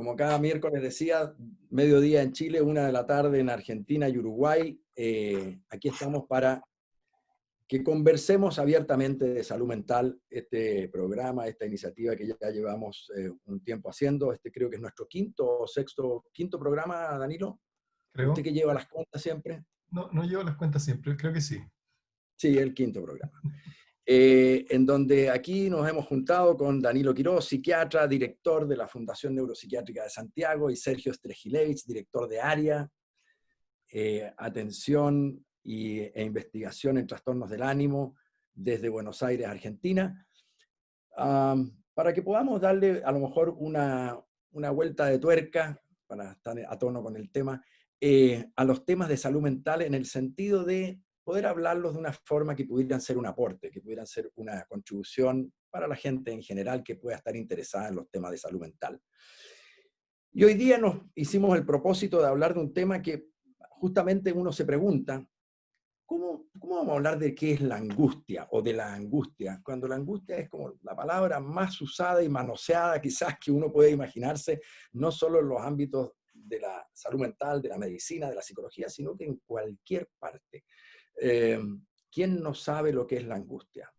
como cada miércoles decía, mediodía en Chile, 1 de la tarde en Argentina y Uruguay. Aquí estamos para que conversemos abiertamente de salud mental, este programa, esta iniciativa que ya llevamos un tiempo haciendo. Este creo que es nuestro quinto programa, Danilo. ¿Usted Creo. que lleva las cuentas siempre? No, no llevo las cuentas siempre, creo que sí. Sí, el quinto programa. En donde aquí nos hemos juntado con Danilo Quirós, psiquiatra, director de la Fundación Neuropsiquiátrica de Santiago, y Sergio Strejilevich, director de área, atención e investigación en trastornos del ánimo desde Buenos Aires, Argentina, para que podamos darle a lo mejor una vuelta de tuerca, para estar a tono con el tema, a los temas de salud mental en el sentido de poder hablarlos de una forma que pudieran ser un aporte, que pudieran ser una contribución para la gente en general que pueda estar interesada en los temas de salud mental. Y hoy día nos hicimos el propósito de hablar de un tema que justamente uno se pregunta, ¿cómo vamos a hablar de qué es la angustia o de la angustia? Cuando la angustia es como la palabra más usada y manoseada quizás que uno puede imaginarse, no solo en los ámbitos de la salud mental, de la medicina, de la psicología, sino que en cualquier parte. Eh, ¿Quién no sabe lo que es la angustia?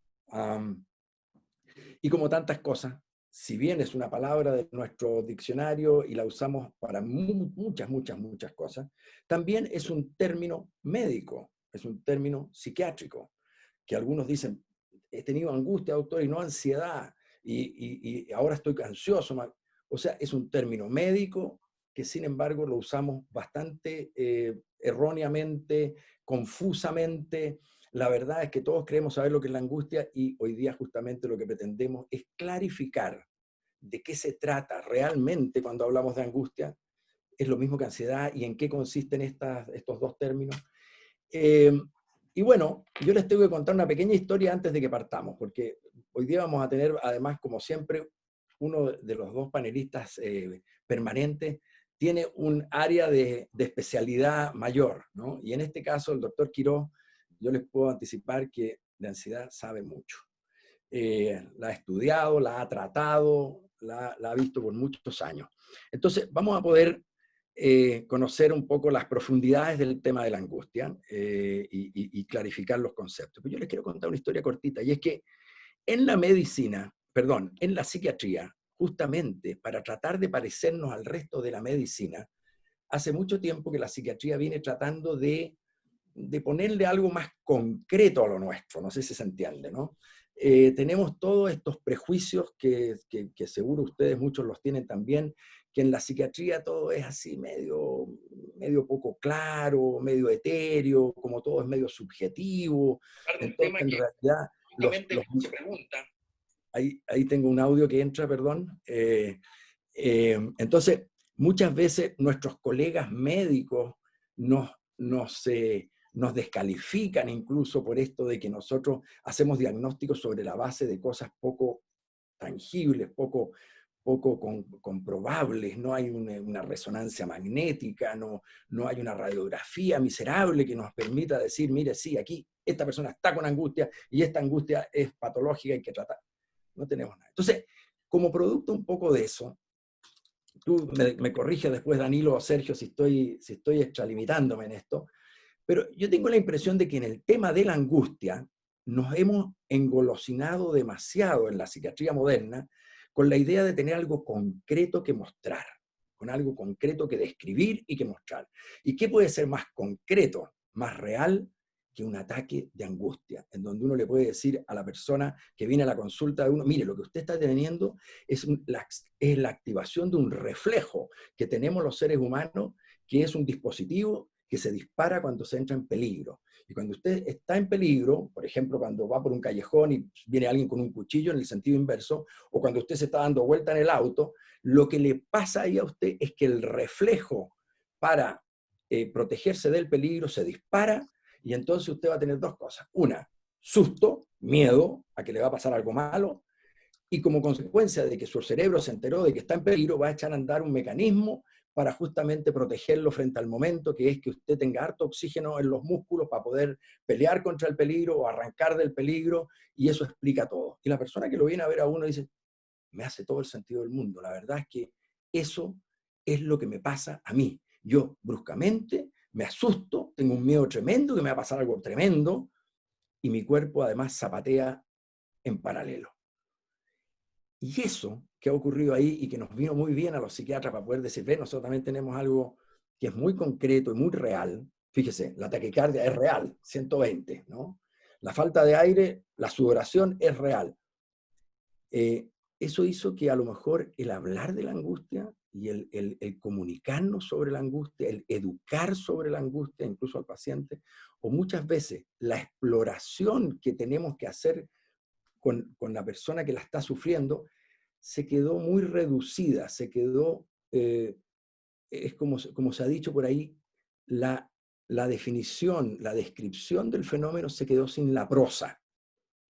Y como tantas cosas, si bien es una palabra de nuestro diccionario y la usamos para muchas cosas, también es un término médico, es un término psiquiátrico, que algunos dicen, he tenido angustia, doctor, y no ansiedad, y ahora estoy ansioso. O sea, es un término médico que sin embargo lo usamos bastante erróneamente, confusamente. La verdad es que todos creemos saber lo que es la angustia y hoy día justamente lo que pretendemos es clarificar de qué se trata realmente cuando hablamos de angustia. Es lo mismo que ansiedad y en qué consisten estos dos términos. Eh, y bueno, yo les tengo que contar una pequeña historia antes de que partamos, porque hoy día vamos a tener, además, como siempre, uno de los dos panelistas permanentes tiene un área de especialidad mayor, ¿no? Y en este caso, el doctor Quirós, yo les puedo anticipar que de ansiedad sabe mucho. La ha estudiado, la ha tratado, la ha visto por muchos años. Entonces, vamos a poder conocer un poco las profundidades del tema de la angustia y clarificar los conceptos. Pero yo les quiero contar una historia cortita, y es que en la medicina, perdón, en la psiquiatría, justamente para tratar de parecernos al resto de la medicina, hace mucho tiempo que la psiquiatría viene tratando de ponerle algo más concreto a lo nuestro, no sé si se entiende, ¿no? Tenemos todos estos prejuicios que seguro ustedes muchos los tienen también, que en la psiquiatría todo es así medio poco claro, medio etéreo, como todo es medio subjetivo. Entonces, en realidad, se pregunta. Ahí tengo un audio que entra, perdón. Entonces, muchas veces nuestros colegas médicos nos, nos, nos descalifican incluso por esto de que nosotros hacemos diagnósticos sobre la base de cosas poco tangibles, poco comprobables. No hay una resonancia magnética, no hay una radiografía miserable que nos permita decir, mire, sí, aquí esta persona está con angustia y esta angustia es patológica y hay que tratar. No tenemos nada. Entonces, como producto un poco de eso, tú me corriges después, Danilo o Sergio, si estoy extralimitándome en esto, pero yo tengo la impresión de que en el tema de la angustia nos hemos engolosinado demasiado en la psiquiatría moderna con la idea de tener algo concreto que mostrar, con algo concreto que describir y que mostrar. ¿Y qué puede ser más concreto, más real que un ataque de angustia, en donde uno le puede decir a la persona que viene a la consulta de uno, mire, lo que usted está teniendo es la activación de un reflejo que tenemos los seres humanos, que es un dispositivo que se dispara cuando se entra en peligro. Y cuando usted está en peligro, por ejemplo, cuando va por un callejón y viene alguien con un cuchillo en el sentido inverso, o cuando usted se está dando vuelta en el auto, lo que le pasa ahí a usted es que el reflejo para protegerse del peligro se dispara, y entonces usted va a tener dos cosas. Una, susto, miedo a que le va a pasar algo malo, y como consecuencia de que su cerebro se enteró de que está en peligro, va a echar a andar un mecanismo para justamente protegerlo frente al momento, que es que usted tenga harto oxígeno en los músculos para poder pelear contra el peligro o arrancar del peligro, y eso explica todo. Y la persona que lo viene a ver a uno dice, me hace todo el sentido del mundo. La verdad es que eso es lo que me pasa a mí. Yo bruscamente me asusto, tengo un miedo tremendo, que me va a pasar algo tremendo, y mi cuerpo además zapatea en paralelo. Y eso que ha ocurrido ahí y que nos vino muy bien a los psiquiatras para poder decir, ve, nosotros también tenemos algo que es muy concreto y muy real. Fíjese, la taquicardia es real, 120, ¿no? La falta de aire, la sudoración es real. Eso hizo que a lo mejor el hablar de la angustia y el comunicarnos sobre la angustia, el educar sobre la angustia, incluso al paciente, o muchas veces la exploración que tenemos que hacer con la persona que la está sufriendo, se quedó muy reducida, se quedó, es como se ha dicho por ahí, la definición, la descripción del fenómeno se quedó sin la prosa,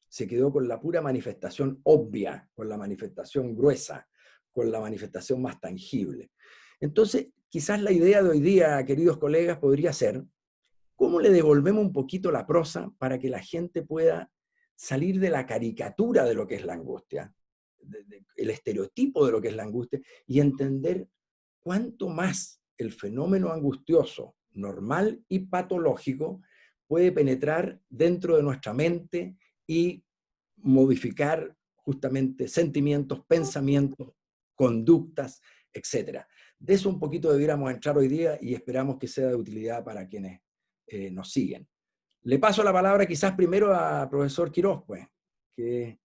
se quedó con la pura manifestación obvia, con la manifestación gruesa, con la manifestación más tangible. Entonces, quizás la idea de hoy día, queridos colegas, podría ser, ¿cómo le devolvemos un poquito la prosa para que la gente pueda salir de la caricatura de lo que es la angustia, el estereotipo de lo que es la angustia, y entender cuánto más el fenómeno angustioso, normal y patológico, puede penetrar dentro de nuestra mente y modificar justamente sentimientos, pensamientos, conductas, etcétera? De eso un poquito debiéramos entrar hoy día y esperamos que sea de utilidad para quienes nos siguen. Le paso la palabra quizás primero a profesor Quiroz, pues, que,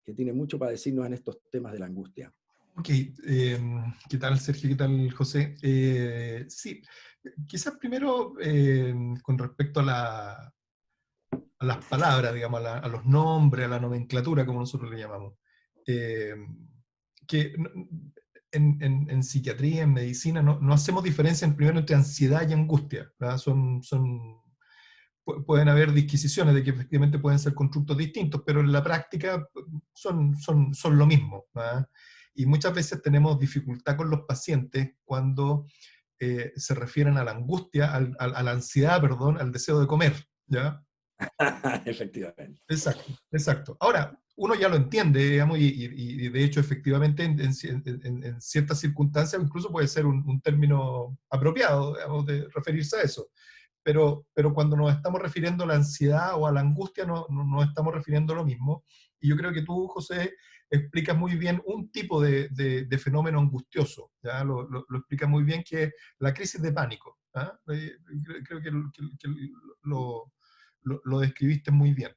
que tiene mucho para decirnos en estos temas de la angustia. Ok, ¿qué tal Sergio? ¿Qué tal José? Sí, quizás primero con respecto a las palabras, digamos, a los nombres, a la nomenclatura, como nosotros le llamamos. Eh, que en psiquiatría, en medicina, no hacemos diferencia primero entre ansiedad y angustia, ¿verdad? Pueden haber disquisiciones de que efectivamente pueden ser constructos distintos, pero en la práctica son lo mismo, ¿verdad? Y muchas veces tenemos dificultad con los pacientes cuando se refieren a la angustia, a la ansiedad, perdón, al deseo de comer, ¿ya? Efectivamente. Exacto, exacto. Ahora, uno ya lo entiende, digamos, y de hecho, efectivamente, en ciertas circunstancias incluso puede ser un término apropiado, digamos, de referirse a eso. Pero cuando nos estamos refiriendo a la ansiedad o a la angustia, no nos estamos refiriendo a lo mismo. Y yo creo que tú, José, explicas muy bien un tipo de fenómeno angustioso, ¿ya? Lo explicas muy bien, que es la crisis de pánico, ¿ah? Creo que lo describiste muy bien.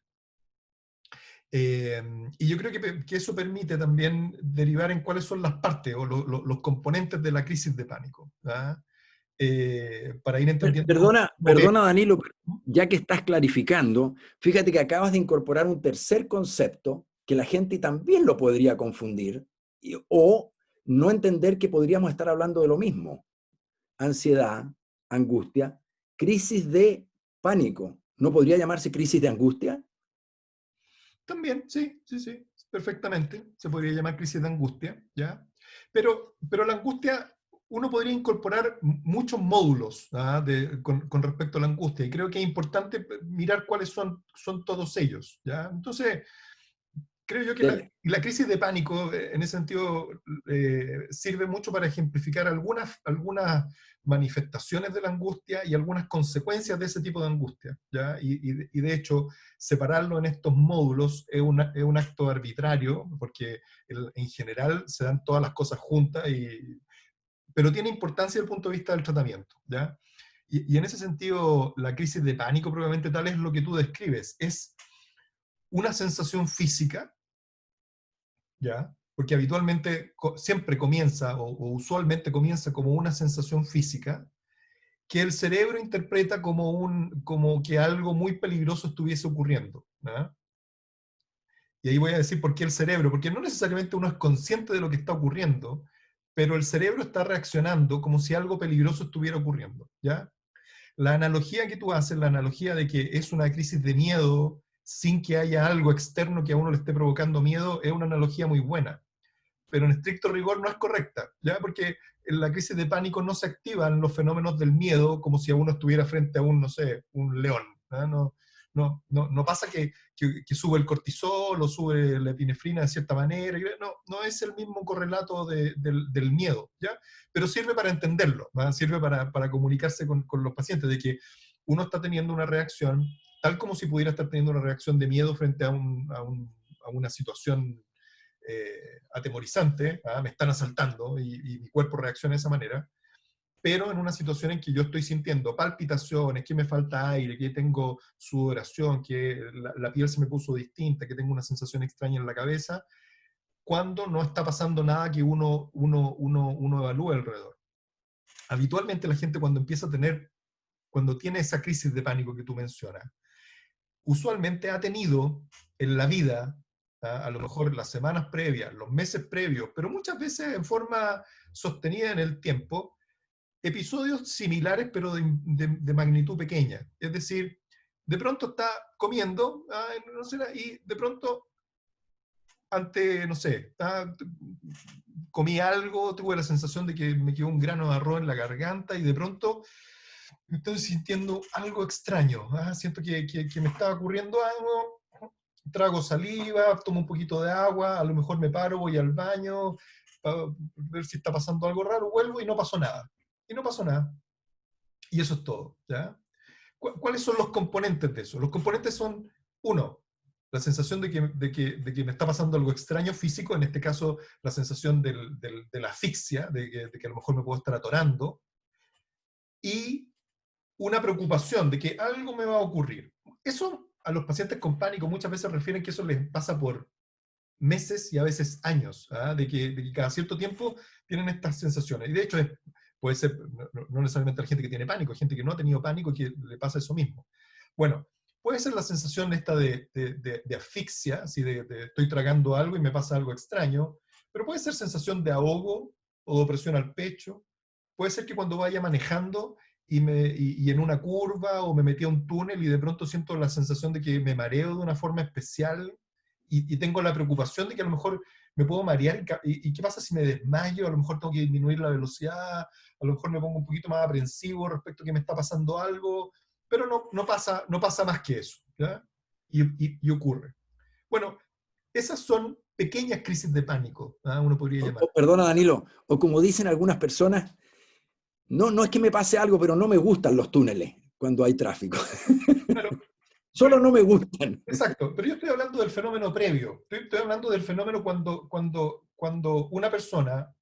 Y yo creo que eso permite también derivar en cuáles son las partes o los componentes de la crisis de pánico, ¿ah? Para ir entendiendo Perdona Danilo, ya que estás clarificando, fíjate que acabas de incorporar un tercer concepto que la gente también lo podría confundir o no entender que podríamos estar hablando de lo mismo. Ansiedad, angustia, crisis de pánico. ¿No podría llamarse crisis de angustia? También, sí, perfectamente. Se podría llamar crisis de angustia, ¿ya? Pero la angustia, uno podría incorporar muchos módulos, ¿ah? Con respecto a la angustia, y creo que es importante mirar cuáles son todos ellos, ¿ya? Entonces, creo yo que Dele. la crisis de pánico, en ese sentido, sirve mucho para ejemplificar algunas manifestaciones de la angustia y algunas consecuencias de ese tipo de angustia, ¿ya? Y de hecho, separarlo en estos módulos es un acto arbitrario, porque en general se dan todas las cosas juntas, pero tiene importancia desde el punto de vista del tratamiento, ¿ya? Y en ese sentido, la crisis de pánico probablemente tal es lo que tú describes, es una sensación física, ¿ya? Porque habitualmente siempre comienza, o usualmente comienza como una sensación física, que el cerebro interpreta como que algo muy peligroso estuviese ocurriendo, ¿ya? Y ahí voy a decir por qué el cerebro, porque no necesariamente uno es consciente de lo que está ocurriendo, pero el cerebro está reaccionando como si algo peligroso estuviera ocurriendo, ¿ya? La analogía que tú haces, la analogía de que es una crisis de miedo sin que haya algo externo que a uno le esté provocando miedo, es una analogía muy buena, pero en estricto rigor no es correcta, ¿ya? Porque en la crisis de pánico no se activan los fenómenos del miedo como si a uno estuviera frente a un, no sé, un león, ¿ya? No pasa que sube el cortisol o sube la epinefrina de cierta manera. No es el mismo correlato del miedo, ¿ya? Pero sirve para entenderlo, ¿va? Sirve para comunicarse con los pacientes, de que uno está teniendo una reacción, tal como si pudiera estar teniendo una reacción de miedo frente a una situación atemorizante, ¿ah? Me están asaltando y mi cuerpo reacciona de esa manera, pero en una situación en que yo estoy sintiendo palpitaciones, que me falta aire, que tengo sudoración, que la piel se me puso distinta, que tengo una sensación extraña en la cabeza, cuando no está pasando nada que uno evalúe alrededor. Habitualmente la gente cuando tiene esa crisis de pánico que tú mencionas, usualmente ha tenido en la vida, a lo mejor las semanas previas, los meses previos, pero muchas veces en forma sostenida en el tiempo, episodios similares pero de magnitud pequeña. Es decir, de pronto está comiendo, no sé, y de pronto, no sé, comí algo, tuve la sensación de que me quedó un grano de arroz en la garganta y de pronto estoy sintiendo algo extraño. Siento que me está ocurriendo algo, trago saliva, tomo un poquito de agua, a lo mejor me paro, voy al baño, para ver si está pasando algo raro, vuelvo y no pasó nada. Y no pasó nada. Y eso es todo, ¿ya? ¿Cuáles son los componentes de eso? Los componentes son, uno, la sensación de que me está pasando algo extraño físico, en este caso la sensación de la asfixia, de que a lo mejor me puedo estar atorando, y una preocupación de que algo me va a ocurrir. Eso a los pacientes con pánico muchas veces refieren que eso les pasa por meses y a veces años, de que cada cierto tiempo tienen estas sensaciones. Y de hecho puede ser, no necesariamente la gente que tiene pánico, hay gente que no ha tenido pánico y que le pasa eso mismo. Bueno, puede ser la sensación esta de asfixia, así de estoy tragando algo y me pasa algo extraño, pero puede ser sensación de ahogo o de opresión al pecho. Puede ser que cuando vaya manejando y en una curva o me metí a un túnel y de pronto siento la sensación de que me mareo de una forma especial y tengo la preocupación de que a lo mejor me puedo marear y qué pasa si me desmayo, a lo mejor tengo que disminuir la velocidad, a lo mejor me pongo un poquito más aprensivo respecto a que me está pasando algo, pero no pasa más que eso, ¿ya? Y ocurre. Bueno, esas son pequeñas crisis de pánico, uno podría llamar. Perdona, Danilo, o como dicen algunas personas, no es que me pase algo, pero no me gustan los túneles cuando hay tráfico. Claro, Solo no me gustan. exacto, pero yo estoy hablando del fenómeno previo, estoy hablando del fenómeno cuando una persona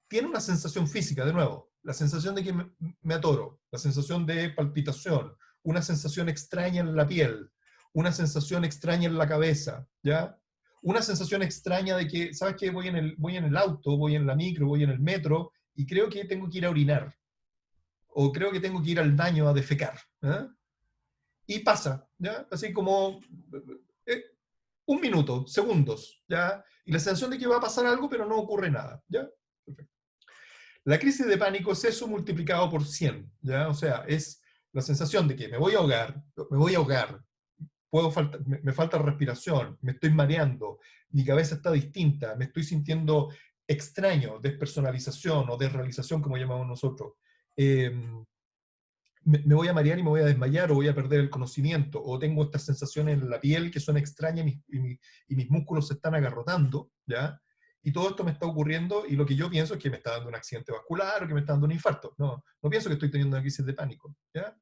tiene una sensación física, de nuevo, la sensación de que me atoro, la sensación de palpitación, una sensación extraña en la piel, una sensación extraña en la cabeza, ¿ya? Una sensación extraña de que, ¿sabes qué? Voy en el auto, voy en la micro, voy en el metro y creo que tengo que ir a orinar, o creo que tengo que ir al baño a defecar, ¿eh? Y pasa, ¿ya? Así como eh, un minuto, segundos, ¿ya? Y la sensación de que va a pasar algo, pero no ocurre nada, ¿ya? Perfecto. La crisis de pánico es eso multiplicado por 100, ¿ya? O sea, es la sensación de que me voy a ahogar, me falta respiración, me estoy mareando, mi cabeza está distinta, me estoy sintiendo extraño, despersonalización o desrealización, como llamamos nosotros. Me voy a marear y me voy a desmayar o voy a perder el conocimiento, o tengo estas sensaciones en la piel que son extrañas y mis músculos se están agarrotando, ¿ya? Y todo esto me está ocurriendo y lo que yo pienso es que me está dando un accidente vascular o que me está dando un infarto. No pienso que estoy teniendo una crisis de pánico, ¿ya?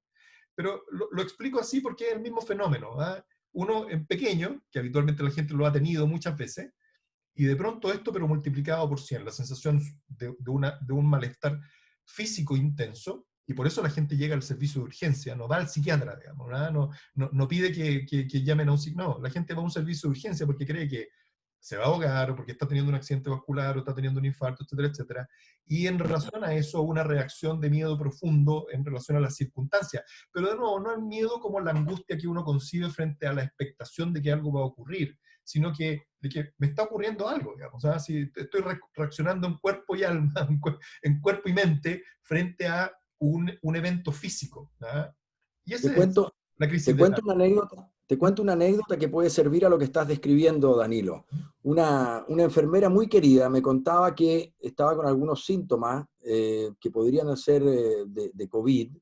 Pero lo explico así porque es el mismo fenómeno, ¿ah? Uno en pequeño, que habitualmente la gente lo ha tenido muchas veces, y de pronto esto, pero multiplicado por 100, la sensación de un malestar físico intenso, y por eso la gente llega al servicio de urgencia, no va al psiquiatra, digamos, no pide que llamen a un psiquiatra, no, la gente va a un servicio de urgencia porque cree que se va a ahogar, o porque está teniendo un accidente vascular, o está teniendo un infarto, etcétera, etcétera, y en relación a eso, una reacción de miedo profundo en relación a las circunstancias, pero de nuevo, no el miedo como la angustia que uno concibe frente a la expectación de que algo va a ocurrir, sino de que me está ocurriendo algo, digamos, si estoy reaccionando en cuerpo y alma, en cuerpo y mente, frente a un evento físico, ¿verdad? Y Te esa es cuento, la te crisis de cuento pánico. una anécdota, te cuento una anécdota que puede servir a lo que estás describiendo, Danilo. Una enfermera muy querida me contaba que estaba con algunos síntomas que podrían ser de COVID,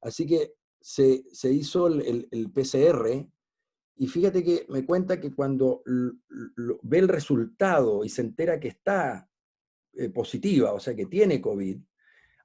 así que se hizo el PCR, y fíjate que me cuenta que cuando ve el resultado y se entera que está positiva, o sea que tiene COVID,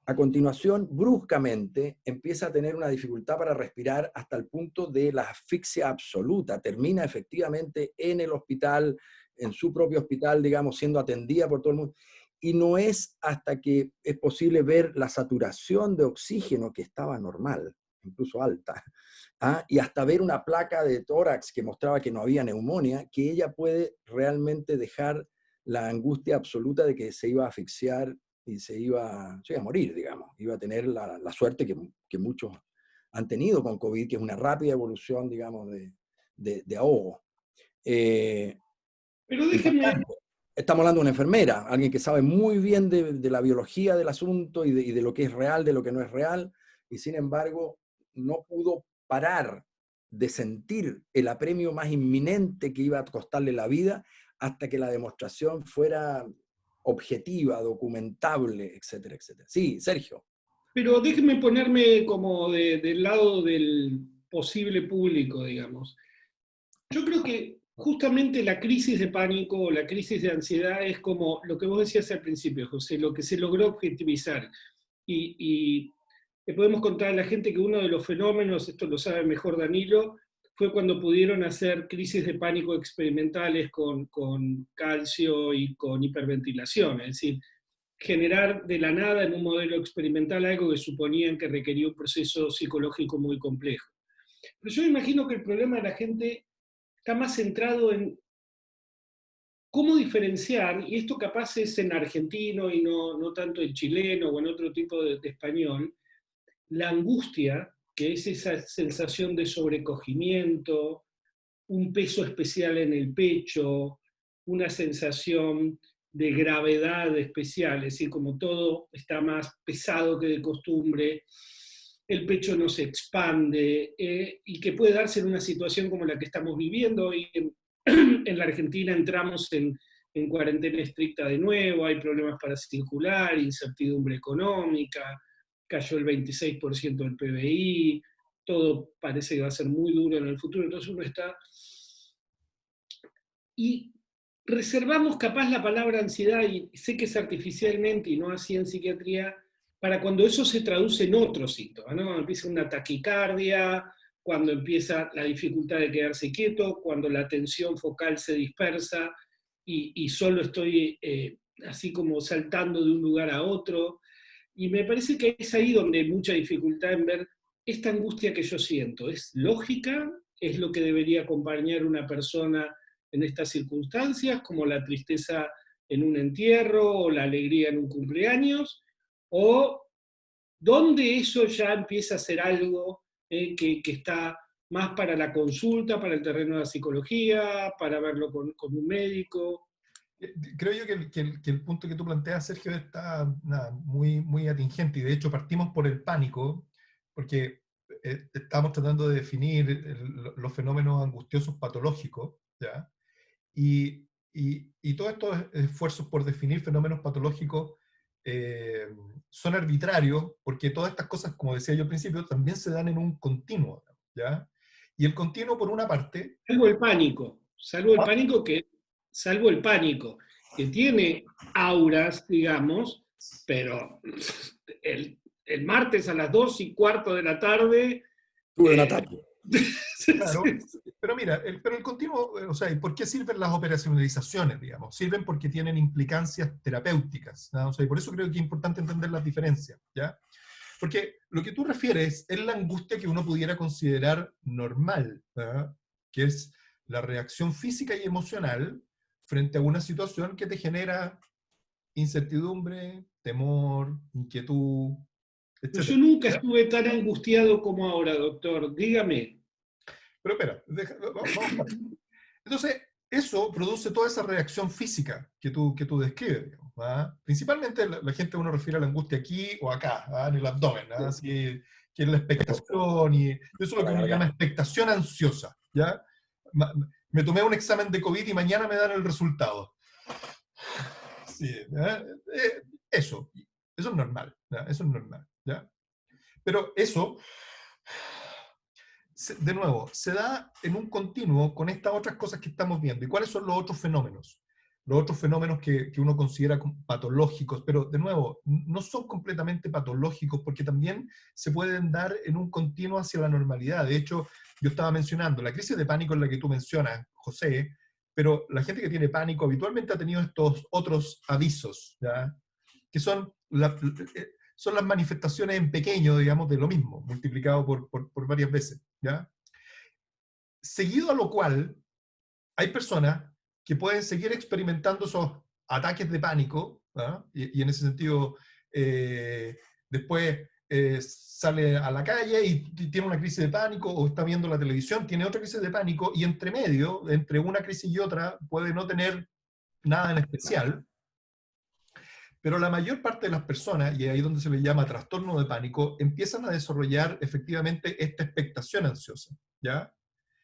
a continuación, bruscamente, empieza a tener una dificultad para respirar hasta el punto de la asfixia absoluta. Termina efectivamente en el hospital, en su propio hospital, digamos, siendo atendida por todo el mundo. Y no es hasta que es posible ver la saturación de oxígeno, que estaba normal, incluso alta, y hasta ver una placa de tórax que mostraba que no había neumonía, que ella puede realmente dejar la angustia absoluta de que se iba a asfixiar y se iba a morir, digamos. Iba a tener la suerte que muchos han tenido con COVID, que es una rápida evolución, digamos, de ahogo. Pero déjeme, Impactante. Estamos hablando de una enfermera, alguien que sabe muy bien de la biología del asunto y de lo que es real, de lo que no es real, y sin embargo no pudo parar de sentir el apremio más inminente que iba a costarle la vida hasta que la demostración fuera objetiva, documentable, etcétera, etcétera. Sí, Sergio. pero déjeme ponerme como del lado del posible público, digamos. Yo creo que justamente la crisis de pánico o la crisis de ansiedad es como lo que vos decías al principio, José, lo que se logró objetivizar. Y le podemos contar a la gente que uno de los fenómenos, esto lo sabe mejor Danilo, fue cuando pudieron hacer crisis de pánico experimentales con calcio y con hiperventilación, es decir, generar de la nada en un modelo experimental algo que suponían que requería un proceso psicológico muy complejo. Pero yo me imagino que el problema de la gente está más centrado en cómo diferenciar, y esto capaz es en argentino y no tanto en chileno o en otro tipo de español, la angustia, que es esa sensación de sobrecogimiento, un peso especial en el pecho, una sensación de gravedad especial, es decir, como todo está más pesado que de costumbre, el pecho no se expande, y que puede darse en una situación como la que estamos viviendo hoy en la Argentina. Entramos en cuarentena estricta de nuevo, hay problemas para circular, incertidumbre económica, cayó el 26% del PBI, todo parece que va a ser muy duro en el futuro, entonces uno está... Y reservamos capaz la palabra ansiedad, y sé que es artificialmente y no así en psiquiatría, para cuando eso se traduce en otros síntomas, ¿no? Cuando empieza una taquicardia, cuando empieza la dificultad de quedarse quieto, cuando la atención focal se dispersa y solo estoy así como saltando de un lugar a otro. Y me parece que es ahí donde hay mucha dificultad en ver esta angustia que yo siento. ¿Es lógica? ¿Es lo que debería acompañar una persona en estas circunstancias, como la tristeza en un entierro o la alegría en un cumpleaños? ¿O dónde eso ya empieza a ser algo que está más para la consulta, para el terreno de la psicología, para verlo con un médico? Creo yo que el punto que tú planteas, Sergio, está nada, muy, muy atingente, y de hecho partimos por el pánico, porque estamos tratando de definir los fenómenos angustiosos patológicos, ¿ya? Y todos estos esfuerzos por definir fenómenos patológicos eh, son arbitrarios, porque todas estas cosas, como decía yo al principio, también se dan en un continuo, ¿ya? Y el continuo, por una parte... Salvo el pánico salvo el pánico, que tiene auras, digamos, pero el martes a las 2:15 de la tarde... Tuve un ataque. Claro, pero mira, pero el continuo, o sea, ¿por qué sirven las operacionalizaciones, digamos? Sirven porque tienen implicancias terapéuticas, ¿no? O sea, y por eso creo que es importante entender las diferencias, ¿ya? Porque lo que tú refieres es la angustia que uno pudiera considerar normal, ¿verdad? Que es la reacción física y emocional frente a una situación que te genera incertidumbre, temor, inquietud, Pero yo etc. nunca ¿Ya? estuve tan angustiado como ahora, doctor. Dígame. Pero espera, vamos para. Entonces, eso produce toda esa reacción física que tú describes, digamos, ¿ah? Principalmente la gente, uno refiere a la angustia aquí o acá, ¿ah? En el abdomen, ¿ah? Así que es la expectación, y eso es lo A la que uno llama garganta. expectación ansiosa, ¿ya? Me tomé un examen de COVID y mañana me dan el resultado. Sí, ¿ah? Eso es normal, ¿ya? Eso es normal, ¿ya? Pero eso de nuevo, se da en un continuo con estas otras cosas que estamos viendo. ¿Y cuáles son los otros fenómenos? Los otros fenómenos que uno considera patológicos, pero de nuevo, no son completamente patológicos porque también se pueden dar en un continuo hacia la normalidad. De hecho, yo estaba mencionando la crisis de pánico en la que tú mencionas, José, pero la gente que tiene pánico habitualmente ha tenido estos otros avisos, ¿ya? Que son las manifestaciones en pequeño, digamos, de lo mismo, multiplicado por varias veces, ¿ya? Seguido a lo cual, hay personas que pueden seguir experimentando esos ataques de pánico, ¿ah? Y en ese sentido, después sale a la calle y tiene una crisis de pánico, o está viendo la televisión, tiene otra crisis de pánico, y entre medio, entre una crisis y otra, puede no tener nada en especial. Pero la mayor parte de las personas, y ahí es donde se le llama trastorno de pánico, empiezan a desarrollar efectivamente esta expectación ansiosa, ¿ya?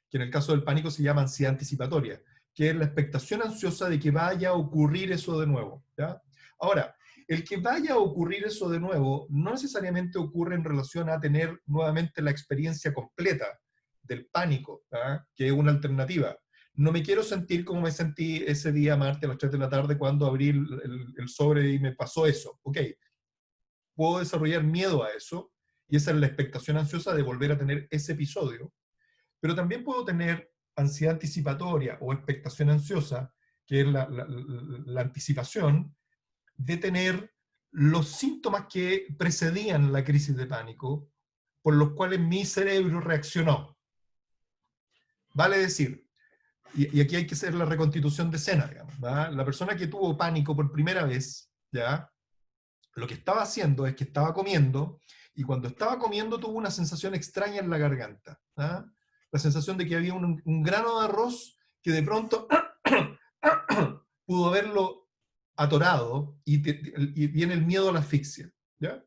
Que en el caso del pánico se llama ansiedad anticipatoria, que es la expectación ansiosa de que vaya a ocurrir eso de nuevo, ¿ya? Ahora, el que vaya a ocurrir eso de nuevo no necesariamente ocurre en relación a tener nuevamente la experiencia completa del pánico, ¿ya? Que es una alternativa. No me quiero sentir como me sentí ese día martes a las 3 de la tarde cuando abrí el sobre y me pasó eso. Ok, puedo desarrollar miedo a eso, y esa es la expectación ansiosa de volver a tener ese episodio, pero también puedo tener ansiedad anticipatoria o expectación ansiosa, que es la anticipación de tener los síntomas que precedían la crisis de pánico, por los cuales mi cerebro reaccionó. Vale decir, y aquí hay que hacer la reconstitución de escena, digamos, ¿verdad? La persona que tuvo pánico por primera vez, ¿ya? Lo que estaba haciendo es que estaba comiendo, y cuando estaba comiendo tuvo una sensación extraña en la garganta, ¿ah? La sensación de que había un grano de arroz que de pronto pudo haberlo atorado, y viene el miedo a la asfixia, ¿ya?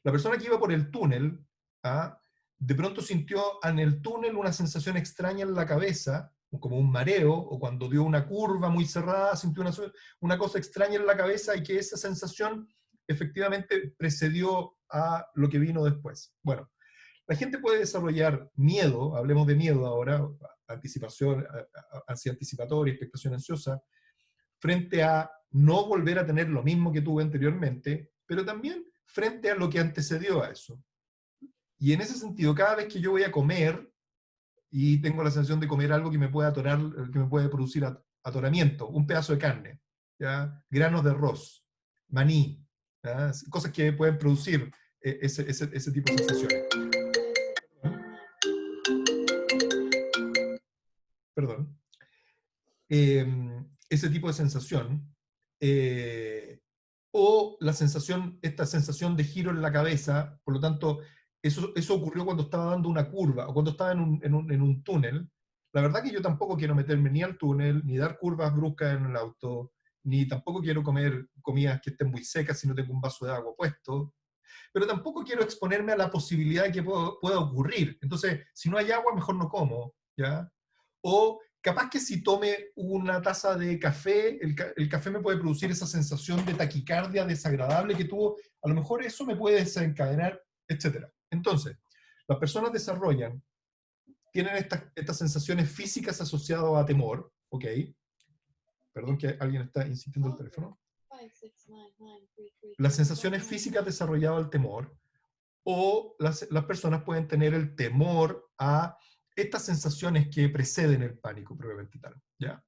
La persona que iba por el túnel, ¿ah? De pronto sintió en el túnel una sensación extraña en la cabeza, como un mareo, o cuando dio una curva muy cerrada, sintió una cosa extraña en la cabeza, y que esa sensación efectivamente precedió a lo que vino después. Bueno, la gente puede desarrollar miedo, hablemos de miedo ahora, anticipación, ansiedad anticipatoria, expectación ansiosa, frente a no volver a tener lo mismo que tuve anteriormente, pero también frente a lo que antecedió a eso. Y en ese sentido, cada vez que yo voy a comer y tengo la sensación de comer algo que me puede atorar, que me puede producir atoramiento, un pedazo de carne, ¿ya? Granos de arroz, maní, ¿ya? Cosas que pueden producir ese tipo de sensaciones. Perdón. Ese tipo de sensación, o la sensación, esta sensación de giro en la cabeza. Por lo tanto, eso ocurrió cuando estaba dando una curva, o cuando estaba en un túnel. La verdad que yo tampoco quiero meterme ni al túnel, ni dar curvas bruscas en el auto, ni tampoco quiero comer comidas que estén muy secas si no tengo un vaso de agua puesto, pero tampoco quiero exponerme a la posibilidad de que pueda ocurrir. Entonces, si no hay agua, mejor no como, ¿ya? O capaz que si tome una taza de café, el café me puede producir esa sensación de taquicardia desagradable que tuvo, a lo mejor eso me puede desencadenar, etc. Entonces, las personas tienen estas sensaciones físicas asociadas a temor, ¿ok? Perdón que alguien está insistiendo en el teléfono. Las sensaciones físicas desarrolladas al temor, o las personas pueden tener el temor a estas sensaciones que preceden el pánico propiamente tal, ¿ya?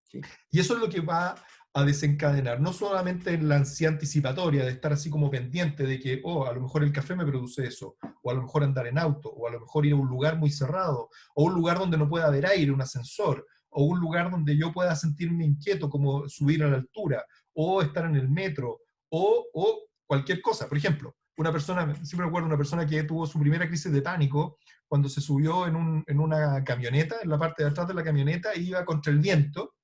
Sí. Y eso es lo que va a desencadenar, no solamente en la ansiedad anticipatoria, de estar así como pendiente de que, oh, a lo mejor el café me produce eso, o a lo mejor andar en auto, o a lo mejor ir a un lugar muy cerrado, o un lugar donde no pueda haber aire, un ascensor, o un lugar donde yo pueda sentirme inquieto, como subir a la altura, o estar en el metro, o cualquier cosa. Por ejemplo, una persona, siempre recuerdo una persona que tuvo su primera crisis de pánico cuando se subió en una camioneta, en la parte de atrás de la camioneta, e iba contra el viento,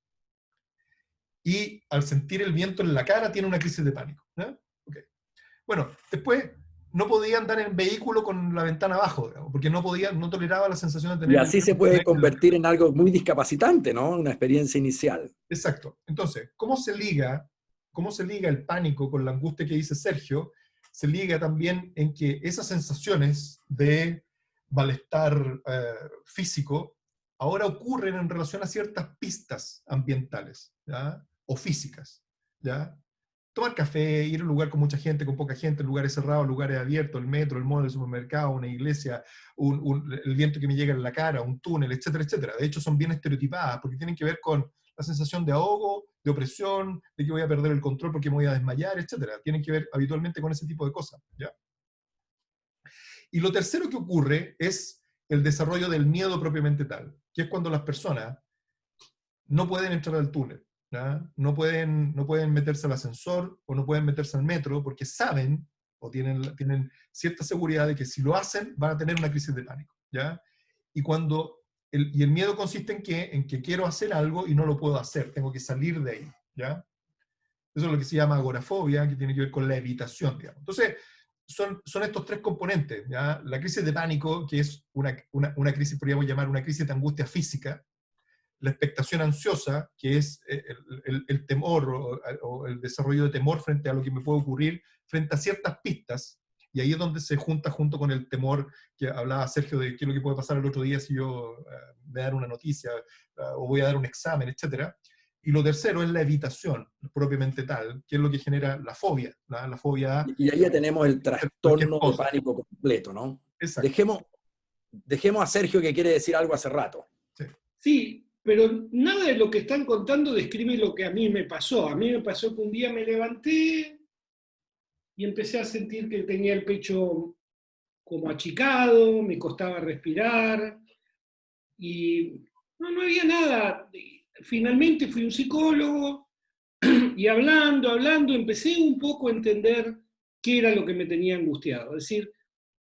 y al sentir el viento en la cara tiene una crisis de pánico, ¿no? Okay. Bueno, después no podía andar en vehículo con la ventana abajo, digamos, porque no toleraba la sensación de tener... Y así se puede convertir en algo muy discapacitante, ¿no? Una experiencia inicial. Exacto. Entonces, ¿cómo se liga el pánico con la angustia que dice Sergio? Se liga también en que esas sensaciones de malestar físico, ahora ocurren en relación a ciertas pistas ambientales, ¿ya? O físicas, ¿ya? Tomar café, ir a un lugar con mucha gente, con poca gente, lugares cerrados, lugares abiertos, el metro, el mall, el supermercado, una iglesia, el viento que me llega en la cara, un túnel, etcétera, etcétera. De hecho, son bien estereotipadas porque tienen que ver con la sensación de ahogo, de opresión, de que voy a perder el control porque me voy a desmayar, etcétera. Tienen que ver habitualmente con ese tipo de cosas, ¿ya? Y lo tercero que ocurre es el desarrollo del miedo propiamente tal, que es cuando las personas no pueden entrar al túnel, ¿ya? No pueden meterse al ascensor o no pueden meterse al metro porque saben o tienen cierta seguridad de que si lo hacen van a tener una crisis de pánico, ¿ya? Y el miedo consiste en que quiero hacer algo y no lo puedo hacer, tengo que salir de ahí, ¿ya? Eso es lo que se llama agorafobia, que tiene que ver con la evitación, digamos. Entonces, son estos tres componentes, ¿ya? La crisis de pánico, que es una crisis, podríamos llamar una crisis de angustia física, la expectación ansiosa, que es el temor o el desarrollo de temor frente a lo que me puede ocurrir, frente a ciertas pistas, y ahí es donde se junta junto con el temor que hablaba Sergio de qué es lo que puede pasar el otro día si yo me dan una noticia o voy a dar un examen, etc. Y lo tercero es la evitación, propiamente tal, que es lo que genera la fobia. La fobia... Y ahí ya tenemos el trastorno de pánico completo, ¿no? Exacto. Dejemos a Sergio, que quiere decir algo hace rato. Sí, pero nada de lo que están contando describe lo que a mí me pasó. A mí me pasó que un día me levanté y empecé a sentir que tenía el pecho como achicado, me costaba respirar, y no había nada. Finalmente fui a un psicólogo y hablando, empecé un poco a entender qué era lo que me tenía angustiado. Es decir,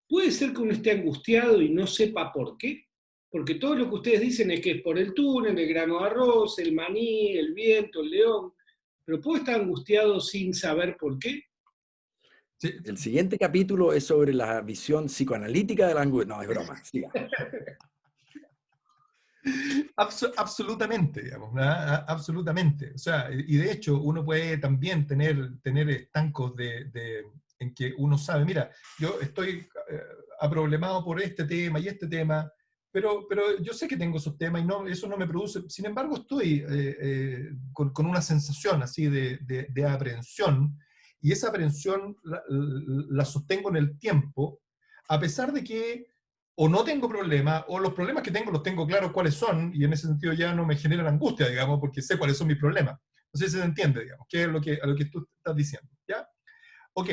puede ser que uno esté angustiado y no sepa por qué, porque todo lo que ustedes dicen es que es por el túnel, el grano de arroz, el maní, el viento, el león, pero puedo estar angustiado sin saber por qué. Sí. El siguiente capítulo es sobre la visión psicoanalítica de la angustia. No, es broma. Siga. Absolutamente, digamos, ¿no? Absolutamente. O sea, y de hecho uno puede también tener estancos en que uno sabe, mira, yo estoy aproblemado por este tema y este tema, pero yo sé que tengo esos temas y no, eso no me produce, sin embargo estoy con una sensación así de aprehensión, y esa aprehensión la sostengo en el tiempo, a pesar de que o no tengo problemas, o los problemas que tengo los tengo claros cuáles son, y en ese sentido ya no me generan angustia, digamos, porque sé cuáles son mis problemas. No sé si se entiende, digamos, qué es a lo que tú estás diciendo, ¿ya? Ok,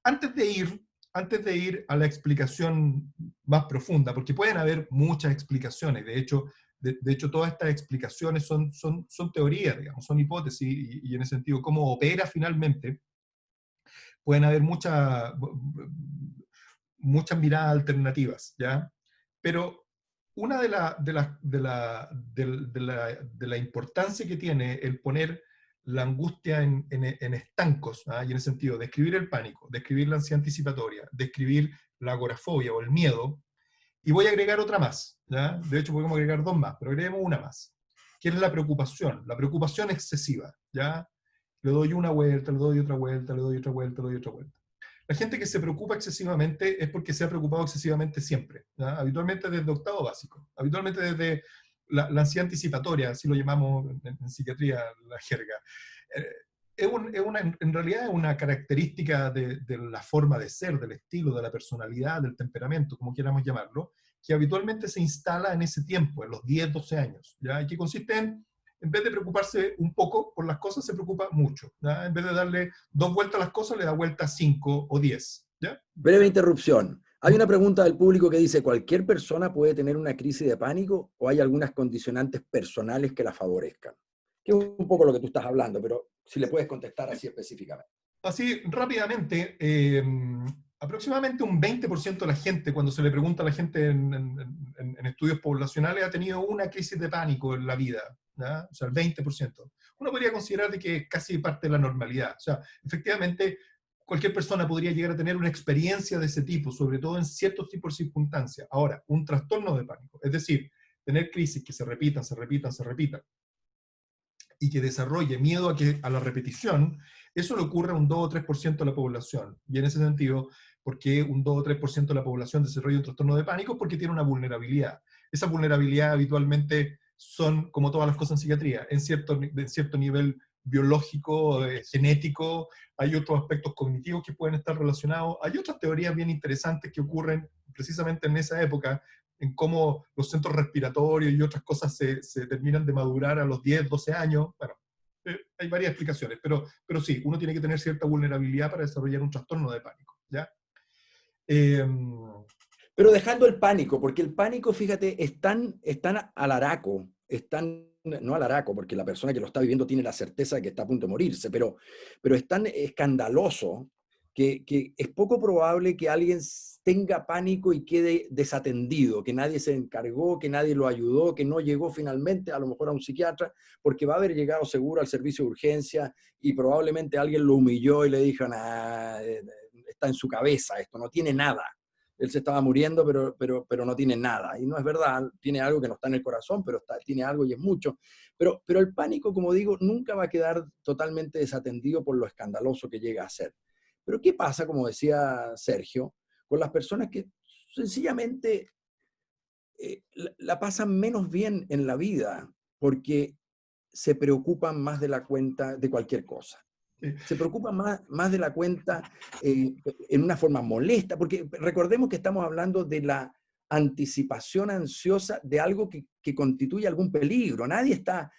antes de ir a la explicación más profunda, porque pueden haber muchas explicaciones, de hecho todas estas explicaciones son teorías, digamos, son hipótesis, y en ese sentido, cómo opera finalmente, pueden haber muchas miradas alternativas, ¿ya? Pero una de la importancia que tiene el poner la angustia en estancos, ¿ah? Y en el sentido de describir el pánico, describir la ansiedad anticipatoria, describir la agorafobia o el miedo, y voy a agregar otra más, ¿ya? De hecho podemos agregar dos más, pero agreguemos una más, que es la preocupación excesiva, ¿ya? Le doy una vuelta, le doy otra vuelta, le doy otra vuelta, le doy otra vuelta. La gente que se preocupa excesivamente es porque se ha preocupado excesivamente siempre, ¿ya? Habitualmente desde octavo básico, habitualmente desde la ansiedad anticipatoria, así lo llamamos en psiquiatría, la jerga. En realidad es una característica de la forma de ser, del estilo, de la personalidad, del temperamento, como quieramos llamarlo, que habitualmente se instala en ese tiempo, en los 10, 12 años, ¿ya? Y que consiste en vez de preocuparse un poco por las cosas, se preocupa mucho, ¿ya? En vez de darle 2 vueltas a las cosas, le da vueltas 5 o 10, ¿ya? Breve interrupción. Hay una pregunta del público que dice, ¿cualquier persona puede tener una crisis de pánico o hay algunas condicionantes personales que la favorezcan? Que es un poco lo que tú estás hablando, pero si le puedes contestar así específicamente. Así, rápidamente, aproximadamente un 20% de la gente, cuando se le pregunta a la gente en estudios poblacionales, ha tenido una crisis de pánico en la vida, ¿ya? O sea, el 20%. Uno podría considerar de que es casi parte de la normalidad. O sea, efectivamente, cualquier persona podría llegar a tener una experiencia de ese tipo, sobre todo en ciertos tipos de circunstancias. Ahora, un trastorno de pánico, es decir, tener crisis que se repitan, y que desarrolle miedo a la repetición, Eso le ocurre a un 2 o 3% de la población. Y en ese sentido, ¿por qué un 2 o 3% de la población desarrolla un trastorno de pánico? Porque tiene una vulnerabilidad. Esa vulnerabilidad habitualmente son, como todas las cosas en psiquiatría, en cierto nivel biológico, genético, hay otros aspectos cognitivos que pueden estar relacionados, hay otras teorías bien interesantes que ocurren precisamente en esa época, en cómo los centros respiratorios y otras cosas se terminan de madurar a los 10, 12 años. Bueno, hay varias explicaciones, pero sí, uno tiene que tener cierta vulnerabilidad para desarrollar un trastorno de pánico, ¿ya? Pero dejando el pánico, porque el pánico, fíjate, es tan alaraco, no alaraco, porque la persona que lo está viviendo tiene la certeza de que está a punto de morirse, pero es tan escandaloso que es poco probable que alguien tenga pánico y quede desatendido, que nadie se encargó, que nadie lo ayudó, que no llegó finalmente a lo mejor a un psiquiatra, porque va a haber llegado seguro al servicio de urgencia y probablemente alguien lo humilló y le dijo, nah, está en su cabeza esto, no tiene nada. Él se estaba muriendo, pero no tiene nada. Y no es verdad, tiene algo que no está en el corazón, pero tiene algo y es mucho. Pero el pánico, como digo, nunca va a quedar totalmente desatendido por lo escandaloso que llega a ser. Pero ¿qué pasa, como decía Sergio, con las personas que sencillamente la pasan menos bien en la vida porque se preocupan más de la cuenta de cualquier cosa? Se preocupa más de la cuenta en una forma molesta, porque recordemos que estamos hablando de la anticipación ansiosa de algo que constituye algún peligro. Nadie está,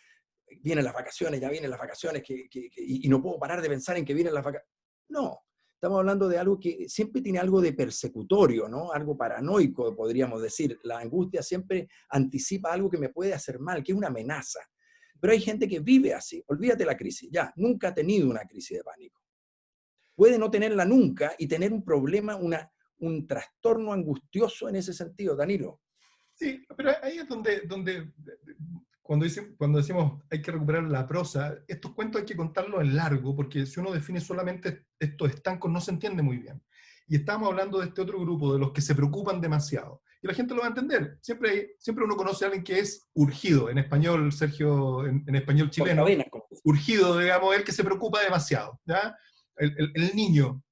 vienen las vacaciones, ya vienen las vacaciones, y no puedo parar de pensar en que vienen las vacaciones. No, estamos hablando de algo que siempre tiene algo de persecutorio, ¿no? Algo paranoico, podríamos decir. La angustia siempre anticipa algo que me puede hacer mal, que es una amenaza. Pero hay gente que vive así. Olvídate la crisis, ya, nunca ha tenido una crisis de pánico. Puede no tenerla nunca y tener un problema, un trastorno angustioso en ese sentido, Danilo. Sí, pero ahí es donde cuando decimos hay que recuperar la prosa, estos cuentos hay que contarlos en largo, porque si uno define solamente estos estancos no se entiende muy bien. Y estamos hablando de este otro grupo, de los que se preocupan demasiado. Y la gente lo va a entender. Siempre uno conoce a alguien que es urgido, en español, Sergio, en español chileno. Urgido, digamos, el que se preocupa demasiado. ¿Ya? El niño,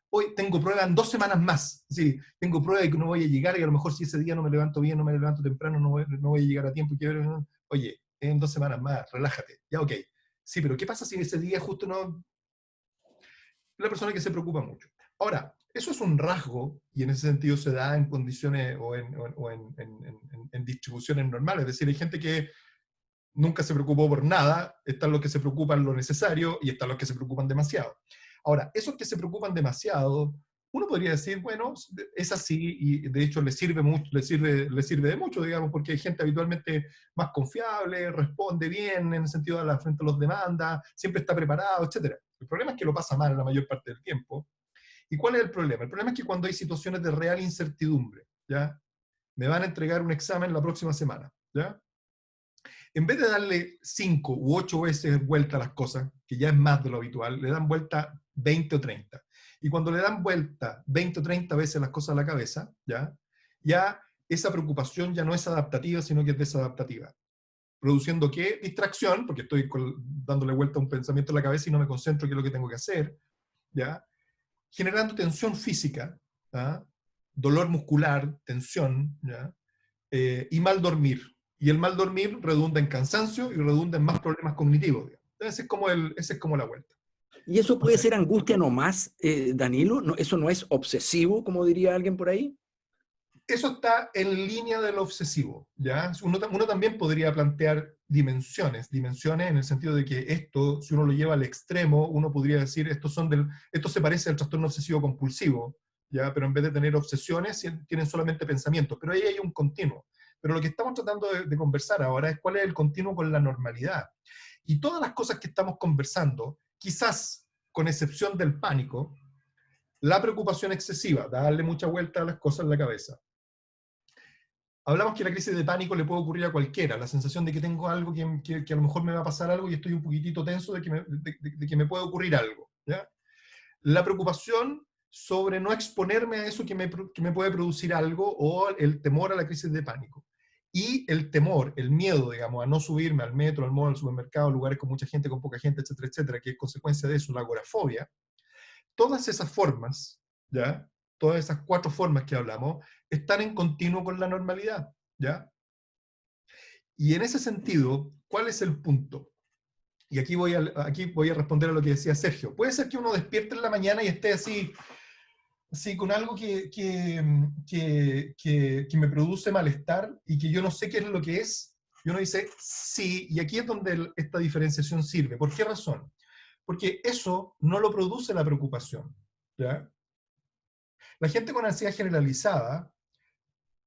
hoy tengo prueba en 2 semanas más. Sí, tengo prueba de que no voy a llegar y a lo mejor si ese día no me levanto bien, no me levanto temprano, no voy a llegar a tiempo. Oye, en 2 semanas más, relájate. Ya, ok. Sí, pero ¿qué pasa si ese día justo no...? La persona que se preocupa mucho. Ahora, eso es un rasgo, y en ese sentido se da en condiciones o en distribuciones normales. Es decir, hay gente que nunca se preocupó por nada, están los que se preocupan lo necesario y están los que se preocupan demasiado. Ahora, esos que se preocupan demasiado, uno podría decir, bueno, es así y de hecho le sirve de mucho, digamos, porque hay gente habitualmente más confiable, responde bien en el sentido de la frente a los demandas, siempre está preparado, etc. El problema es que lo pasa mal la mayor parte del tiempo. ¿Y cuál es el problema? El problema es que cuando hay situaciones de real incertidumbre, ¿ya? Me van a entregar un examen la próxima semana, ¿ya? En vez de darle 5 u 8 veces vuelta a las cosas, que ya es más de lo habitual, le dan vuelta 20 o 30. Y cuando le dan vuelta 20 o 30 veces las cosas a la cabeza, ya esa preocupación ya no es adaptativa, sino que es desadaptativa. Produciendo ¿qué? Distracción, porque estoy dándole vuelta a un pensamiento en la cabeza y no me concentro en qué es lo que tengo que hacer, ¿ya? Generando tensión física, ¿ya? Dolor muscular, tensión, ¿ya? Y mal dormir. Y el mal dormir redunda en cansancio y redunda en más problemas cognitivos. Esa es como la vuelta. ¿Y eso puede ser angustia nomás, Danilo? ¿No, eso no es obsesivo, como diría alguien por ahí? Eso está en línea del obsesivo, ¿ya? Uno también podría plantear dimensiones en el sentido de que esto, si uno lo lleva al extremo, uno podría decir, esto se parece al trastorno obsesivo compulsivo, ¿ya? Pero en vez de tener obsesiones, tienen solamente pensamientos, pero ahí hay un continuo. Pero lo que estamos tratando de conversar ahora es cuál es el continuo con la normalidad. Y todas las cosas que estamos conversando, quizás con excepción del pánico, la preocupación excesiva, darle mucha vuelta a las cosas en la cabeza. Hablamos que la crisis de pánico le puede ocurrir a cualquiera, la sensación de que tengo algo que a lo mejor me va a pasar algo y estoy un poquitito tenso de que me puede ocurrir algo, ¿ya? La preocupación sobre no exponerme a eso que me puede producir algo o el temor a la crisis de pánico. y el temor, el miedo, digamos, a no subirme al metro, al mall, al supermercado, lugares con mucha gente, con poca gente, etcétera, etcétera, que es consecuencia de eso, la agorafobia, todas esas formas, ¿ya? Todas esas 4 formas que hablamos, están en continuo con la normalidad, ¿ya? Y en ese sentido, ¿cuál es el punto? Y aquí voy a responder a lo que decía Sergio. Puede ser que uno despierte en la mañana y esté así con algo que me produce malestar y que yo no sé qué es lo que es. Y uno dice, sí, y aquí es donde esta diferenciación sirve. ¿Por qué razón? Porque eso no lo produce la preocupación, ¿ya? La gente con ansiedad generalizada,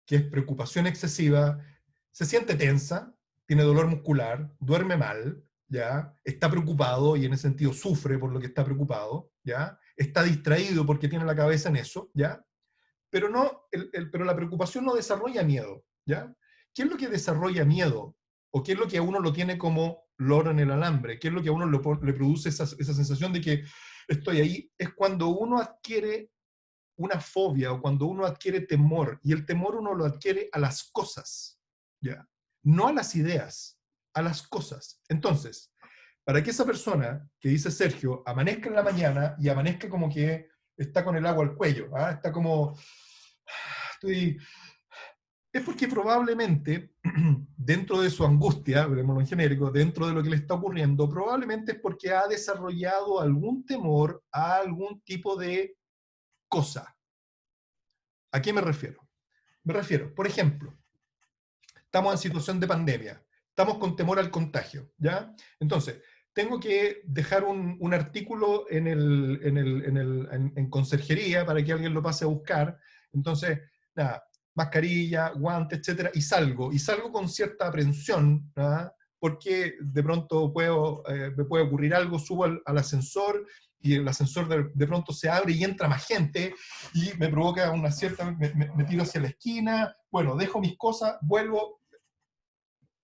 que es preocupación excesiva, se siente tensa, tiene dolor muscular, duerme mal, ¿ya? Está preocupado y en ese sentido sufre por lo que está preocupado, ¿ya? Está distraído porque tiene la cabeza en eso, ¿ya? Pero, pero la preocupación no desarrolla miedo, ¿ya? ¿Qué es lo que desarrolla miedo? ¿O qué es lo que a uno lo tiene como loro en el alambre? ¿Qué es lo que a uno le produce esa sensación de que estoy ahí? Es cuando uno adquiere una fobia o cuando uno adquiere temor, y el temor uno lo adquiere a las cosas, ¿ya? No a las ideas, a las cosas. Entonces, para que esa persona que dice Sergio amanezca en la mañana y amanezca como que está con el agua al cuello, ¿ah? Está como, es porque probablemente dentro de su angustia, veremoslo en genérico, dentro de lo que le está ocurriendo, probablemente es porque ha desarrollado algún temor a algún tipo de cosa. ¿A qué me refiero? Me refiero, por ejemplo, estamos en situación de pandemia, estamos con temor al contagio, ¿ya? Entonces, tengo que dejar un artículo en conserjería para que alguien lo pase a buscar. Entonces, nada, mascarilla, guante, etcétera, y salgo con cierta aprensión, ¿ah? Porque de pronto me puede ocurrir algo, subo al ascensor y el ascensor de pronto se abre y entra más gente y me provoca una cierta, me tiro hacia la esquina, bueno, dejo mis cosas, vuelvo,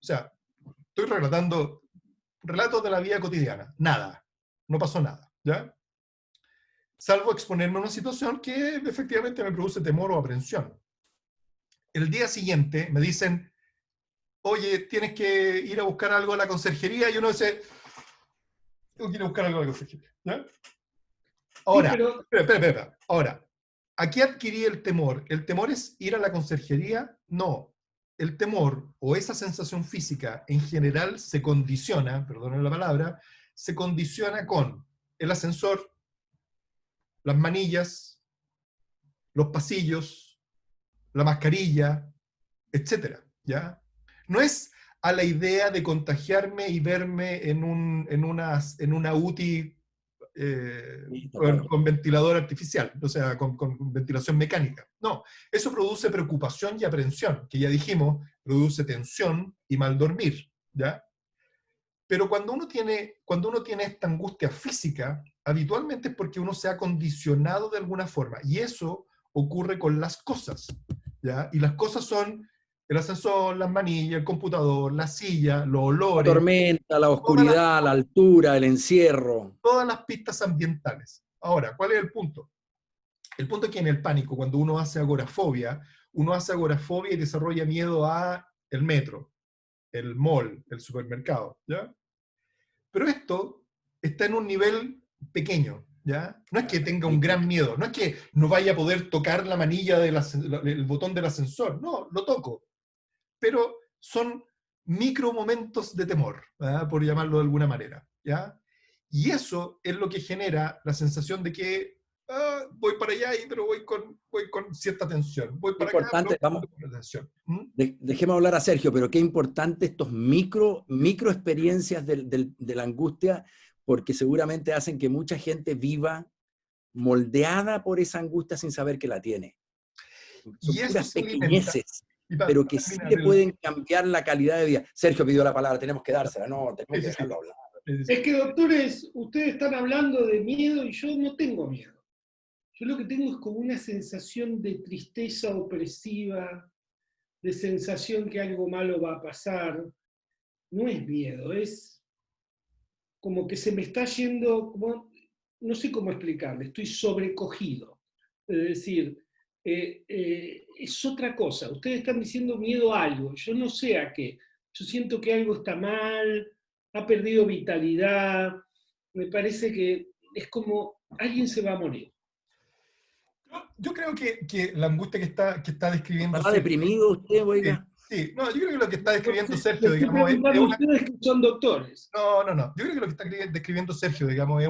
o sea, estoy relatando relatos de la vida cotidiana, nada, no pasó nada, ¿ya? Salvo exponerme a una situación que efectivamente me produce temor o aprensión. El día siguiente me dicen, oye, tienes que ir a buscar algo a la conserjería, y uno dice, tengo que ir a buscar algo a la conserjería, ¿ya? Ahora, Sí, pero espera. Ahora, ¿a qué adquirí el temor? ¿El temor es ir a la conserjería? No. El temor o esa sensación física en general se condiciona, perdonen la palabra, se condiciona con el ascensor, las manillas, los pasillos, la mascarilla, etcétera, ¿ya? No es a la idea de contagiarme y verme en una UTI Listo, claro. con ventilador artificial, o sea, con ventilación mecánica. No, eso produce preocupación y aprensión, que ya dijimos, produce tensión y mal dormir, ¿ya? Pero cuando uno tiene esta angustia física, habitualmente es porque uno se ha condicionado de alguna forma, y eso ocurre con las cosas, ¿ya? Y las cosas son el ascensor, las manillas, el computador, la silla, los La olores, tormenta, la todas las, oscuridad, la altura, el encierro. todas las pistas ambientales. Ahora, ¿cuál es el punto? El punto es que en el pánico, cuando uno hace agorafobia y desarrolla miedo a el metro, el mall, el supermercado, ¿ya? Pero esto está en un nivel pequeño, ¿ya? No es que tenga un gran miedo, no es que no vaya a poder tocar la manilla el botón del ascensor, no, lo toco. Pero son micro momentos de temor, ¿verdad? Por llamarlo de alguna manera, ¿ya? Y eso es lo que genera la sensación de que voy para allá, pero voy con cierta tensión, voy Qué para acá, pero importante, vamos, voy con tensión. ¿Mm? dejemos hablar a Sergio, pero qué importante estos micro experiencias de la angustia, porque seguramente hacen que mucha gente viva moldeada por esa angustia sin saber que la tiene. Y Son eso puras se alimenta, pequeñeces, y pero para que sí terminar, le pueden cambiar la calidad de vida. Sergio pidió la palabra, tenemos que dársela, no, tenemos sí, que sí, sí, dejarlo hablar. sí, sí. es que, doctores, ustedes están hablando de miedo y yo no tengo miedo. Yo lo que tengo es como una sensación de tristeza opresiva, de sensación que algo malo va a pasar. No es miedo, es como que se me está yendo, como, no sé cómo explicarle, estoy sobrecogido. Es decir, es otra cosa. Ustedes están diciendo miedo a algo, yo no sé a qué. Yo siento que algo está mal, ha perdido vitalidad, me parece que es como alguien se va a morir. Yo creo que la angustia que está describiendo ¿Está Sergio, deprimido usted, sí, oiga? sí, no, yo creo que lo que está describiendo Entonces, Sergio, le estoy digamos, es preguntando a una... ustedes que son doctores. No, no, no. Yo creo que lo que está describiendo Sergio, digamos, es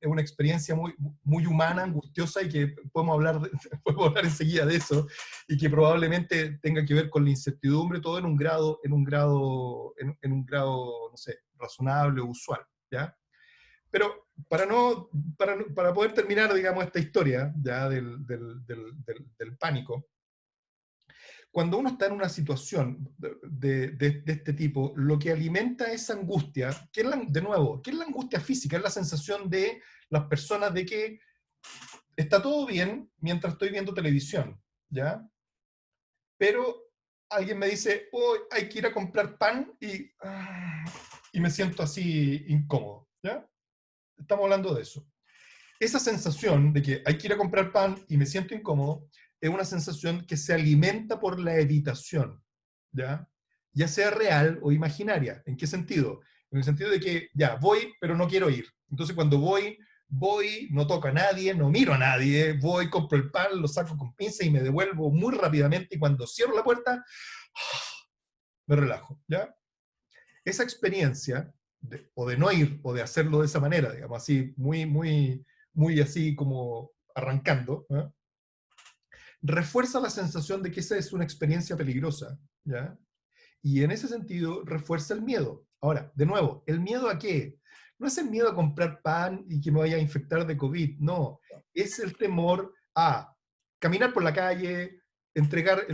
una experiencia muy, muy humana, angustiosa, y que podemos hablar, podemos hablar enseguida de eso, y que probablemente tenga que ver con la incertidumbre, todo en un grado, no sé, razonable o usual, ¿ya? Pero para poder terminar, digamos, esta historia, ¿ya? Del pánico, cuando uno está en una situación de este tipo, lo que alimenta esa angustia, de nuevo, ¿qué es la angustia física? Es la sensación de las personas de que está todo bien mientras estoy viendo televisión, ¿ya? Pero alguien me dice, oh, hay que ir a comprar pan y me siento así incómodo, ¿ya? Estamos hablando de eso. Esa sensación de que hay que ir a comprar pan y me siento incómodo es una sensación que se alimenta por la evitación, ¿ya? Ya sea real o imaginaria. ¿En qué sentido? En el sentido de que ya voy, pero no quiero ir. Entonces cuando voy, no toco a nadie, no miro a nadie, voy, compro el pan, lo saco con pinza y me devuelvo muy rápidamente, y cuando cierro la puerta, me relajo, ¿ya? Esa experiencia o de no ir o de hacerlo de esa manera, digamos así, muy así como arrancando, ¿eh? Refuerza la sensación de que esa es una experiencia peligrosa, ¿ya? Y en ese sentido refuerza el miedo. Ahora, de nuevo, ¿el miedo a qué? No es el miedo a comprar pan y que me vaya a infectar de COVID, no. Es el temor a caminar por la calle, entregar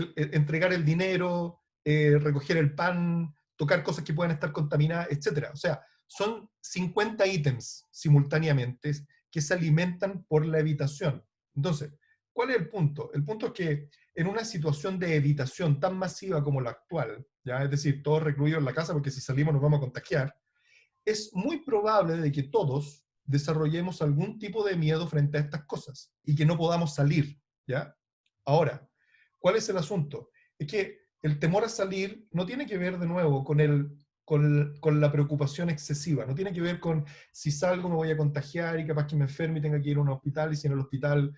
el dinero, recoger el pan, tocar cosas que puedan estar contaminadas, etc. O sea, son 50 ítems simultáneamente que se alimentan por la evitación. Entonces, ¿cuál es el punto? El punto es que en una situación de evitación tan masiva como la actual, ¿ya? Es decir, todos recluidos en la casa porque si salimos nos vamos a contagiar, es muy probable de que todos desarrollemos algún tipo de miedo frente a estas cosas y que no podamos salir, ¿ya? Ahora, ¿cuál es el asunto? Es que el temor a salir no tiene que ver de nuevo con la preocupación excesiva, no tiene que ver con si salgo me voy a contagiar y capaz que me enferme y tenga que ir a un hospital, y si en el hospital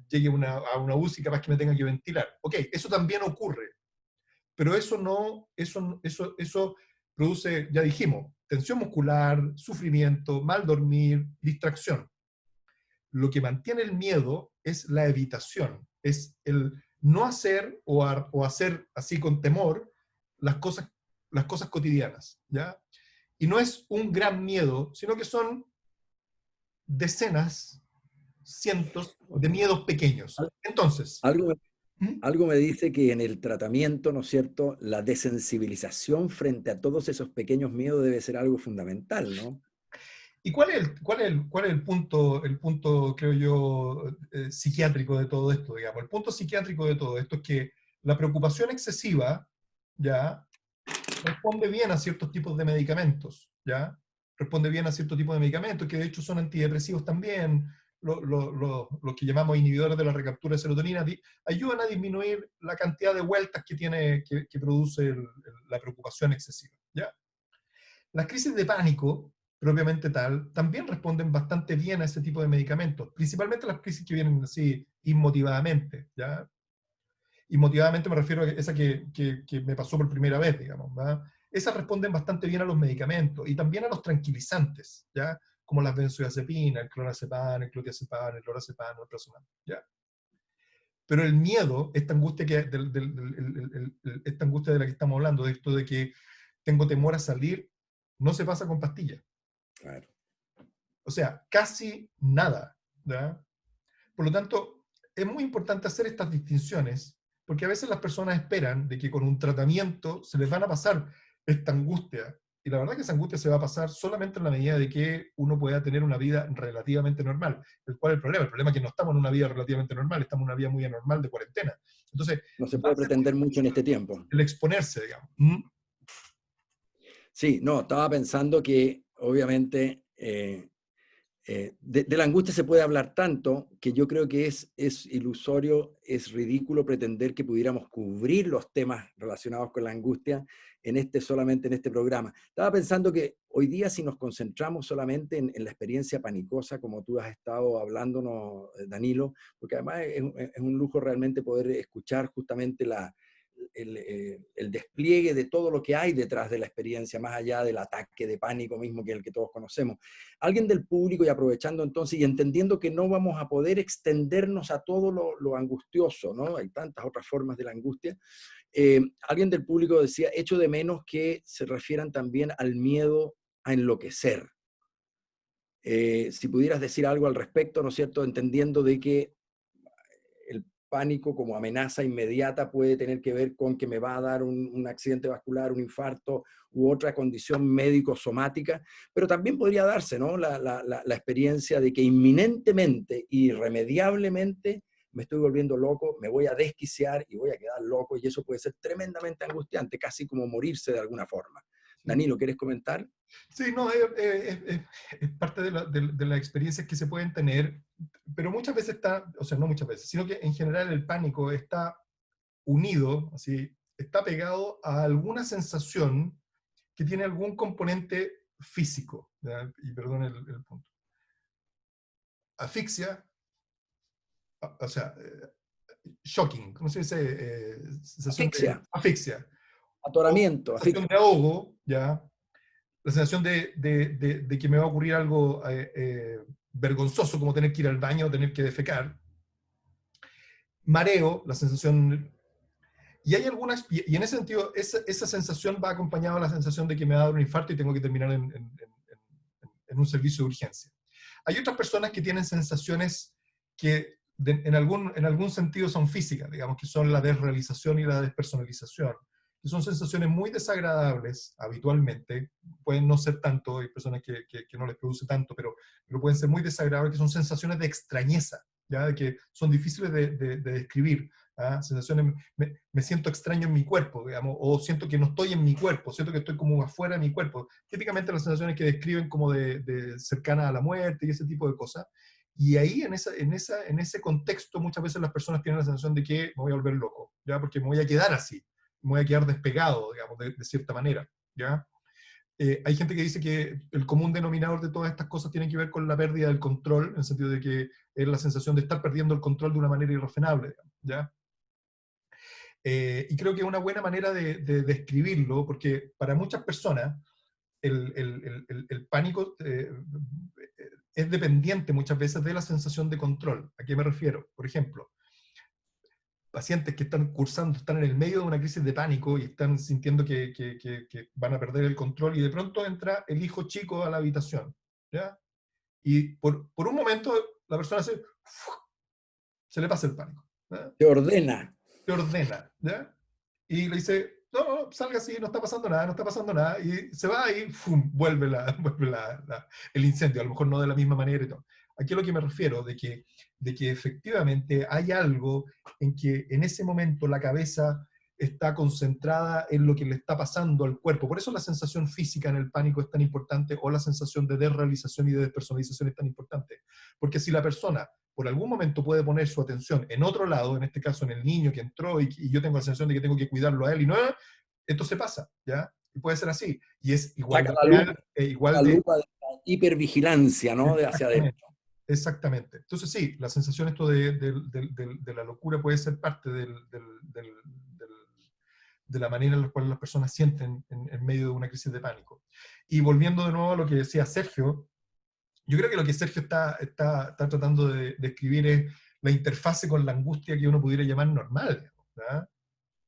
llegue a una UCI capaz que me tenga que ventilar. Ok, eso también ocurre, pero eso produce, ya dijimos, tensión muscular, sufrimiento, mal dormir, distracción. Lo que mantiene el miedo es la evitación, es el no hacer o hacer así con temor las cosas cotidianas, ¿ya? Y no es un gran miedo, sino que son decenas, cientos de miedos pequeños. Entonces, Algo, ¿Mm? algo me dice que en el tratamiento, ¿no es cierto?, la desensibilización frente a todos esos pequeños miedos debe ser algo fundamental, ¿no? ¿Y cuál es el punto, creo yo, psiquiátrico de todo esto, digamos? El punto psiquiátrico de todo esto es que la preocupación excesiva, ¿ya?, responde bien a ciertos tipos de medicamentos, ¿ya? Responde bien a ciertos tipos de medicamentos, que de hecho son antidepresivos también, lo que llamamos inhibidores de la recaptura de serotonina, ayudan a disminuir la cantidad de vueltas que produce la preocupación excesiva, ¿ya? Las crisis de pánico, propiamente tal, también responden bastante bien a ese tipo de medicamentos, principalmente las crisis que vienen así inmotivadamente, ¿ya? Inmotivadamente me refiero a esa que me pasó por primera vez, digamos, ¿verdad? Esas responden bastante bien a los medicamentos y también a los tranquilizantes, ¿ya? Como las benzodiazepinas, el clonazepam, el clonazepam, el lorazepam, el prazolam, ¿ya? Pero el miedo, esta angustia, esta angustia de la que estamos hablando, de esto de que tengo temor a salir, no se pasa con pastillas. Claro. O sea, casi nada, ¿verdad? Por lo tanto, es muy importante hacer estas distinciones, porque a veces las personas esperan de que con un tratamiento se les van a pasar esta angustia, y la verdad que esa angustia se va a pasar solamente en la medida de que uno pueda tener una vida relativamente normal. ¿Cuál es el problema? El problema es que no estamos en una vida relativamente normal, estamos en una vida muy anormal de cuarentena. Entonces, No se puede pretender mucho en este tiempo. el exponerse, digamos. ¿Mm? Sí, no, estaba pensando que obviamente De la angustia se puede hablar tanto que yo creo que es ilusorio, es ridículo pretender que pudiéramos cubrir los temas relacionados con la angustia solamente en este programa. Estaba pensando que hoy día si nos concentramos solamente en la experiencia panicosa, como tú has estado hablándonos, Danilo, porque además es un lujo realmente poder escuchar justamente el despliegue de todo lo que hay detrás de la experiencia, más allá del ataque de pánico mismo que el que todos conocemos. Alguien del público, y aprovechando entonces y entendiendo que no vamos a poder extendernos a todo lo angustioso, ¿no? Hay tantas otras formas de la angustia. Alguien del público decía, echo de menos que se refieran también al miedo a enloquecer. Si pudieras decir algo al respecto, ¿no es cierto? Entendiendo de que el pánico como amenaza inmediata puede tener que ver con que me va a dar un accidente vascular, un infarto u otra condición médico-somática, pero también podría darse, ¿no? la experiencia de que inminentemente, irremediablemente, me estoy volviendo loco, me voy a desquiciar y voy a quedar loco, y eso puede ser tremendamente angustiante, casi como morirse de alguna forma. Danilo, ¿quieres comentar? Sí, no, es parte de las experiencias que se pueden tener, pero muchas veces está, o sea, no muchas veces, sino que en general el pánico está unido, así, está pegado a alguna sensación que tiene algún componente físico, ¿ya? Y perdón el punto. Asfixia, o sea, shocking, ¿cómo se dice? Sensación de Asfixia, asfixia. O atoramiento, sensación de ahogo, ¿ya? La sensación de que me va a ocurrir algo vergonzoso, como tener que ir al baño o tener que defecar. Mareo, la sensación... Y hay algunas, y en ese sentido, esa sensación va acompañada de la sensación de que me va a dar un infarto y tengo que terminar en un servicio de urgencia. Hay otras personas que tienen sensaciones que en algún sentido son físicas, digamos, que son la desrealización y la despersonalización, que son sensaciones muy desagradables habitualmente, pueden no ser tanto, hay personas que no les produce tanto, pero pueden ser muy desagradables, que son sensaciones de extrañeza, ¿ya? De que son difíciles de describir. ¿Ah? Sensaciones, me siento extraño en mi cuerpo, digamos, o siento que no estoy en mi cuerpo, siento que estoy como afuera de mi cuerpo. Típicamente las sensaciones que describen como de cercana a la muerte y ese tipo de cosas. Y ahí, en ese contexto, muchas veces las personas tienen la sensación de que me voy a volver loco, ¿ya? Porque me voy a quedar así, me voy a quedar despegado, digamos, de cierta manera, ¿ya? Hay gente que dice que el común denominador de todas estas cosas tiene que ver con la pérdida del control, en el sentido de que es la sensación de estar perdiendo el control de una manera irrefrenable, ¿ya? Y creo que es una buena manera de describirlo, porque para muchas personas el pánico es dependiente muchas veces de la sensación de control. ¿A qué me refiero? Por ejemplo, pacientes que están cursando, están en el medio de una crisis de pánico y están sintiendo que van a perder el control, y de pronto entra el hijo chico a la habitación, ¿ya? Y por un momento la persona se le pasa el pánico, ¿ya? Te ordena. Se ordena, ¿ya? Y le dice, no, salga así, no está pasando nada, no está pasando nada, y se va y ¡fum! Vuelve el incendio, a lo mejor no de la misma manera y todo. Aquí a lo que me refiero, de que efectivamente hay algo en que en ese momento la cabeza está concentrada en lo que le está pasando al cuerpo. Por eso la sensación física en el pánico es tan importante, o la sensación de desrealización y de despersonalización es tan importante. Porque si la persona por algún momento puede poner su atención en otro lado, en este caso en el niño que entró y yo tengo la sensación de que tengo que cuidarlo a él, y no, esto se pasa, ¿ya? Y puede ser así. Y es igual Saca de real, igual la de... lupa de la hipervigilancia, ¿no? De hacia Exactamente. adentro. Exactamente. Entonces sí, la sensación esto de la locura puede ser parte de la manera en la cual las personas sienten en medio de una crisis de pánico. Y volviendo de nuevo a lo que decía Sergio, yo creo que lo que Sergio está tratando de describir es la interfase con la angustia que uno pudiera llamar normal, digamos, ¿verdad?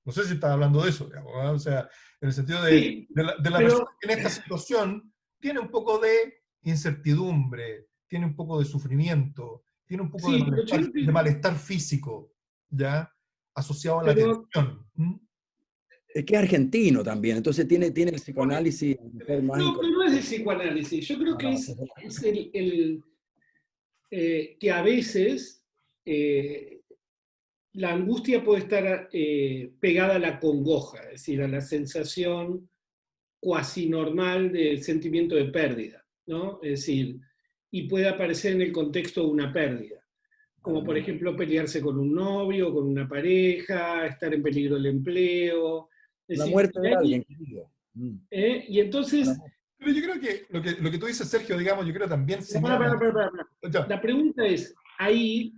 No sé si está hablando de eso, digamos, ¿verdad? O sea, en el sentido Sí, de la persona pero que en esta situación tiene un poco de incertidumbre, tiene un poco de sufrimiento, tiene un poco sí, pero de malestar físico, ¿ya? Asociado a la pero tensión. ¿Mm? Es que es argentino también, entonces tiene el bueno, psicoanálisis más no, pero no es incorporado. de psicoanálisis. Yo creo No, que no, es que a veces la angustia puede estar pegada a la congoja, es decir, a la sensación cuasi normal del sentimiento de pérdida, ¿no? Es decir, y puede aparecer en el contexto de una pérdida. Como por ejemplo pelearse con un novio, con una pareja, estar en peligro del empleo. Es La decir, muerte de alguien querido. y entonces, Pero yo creo que lo que tú dices, Sergio, digamos, yo creo también señala... para. Ya. La pregunta es, ahí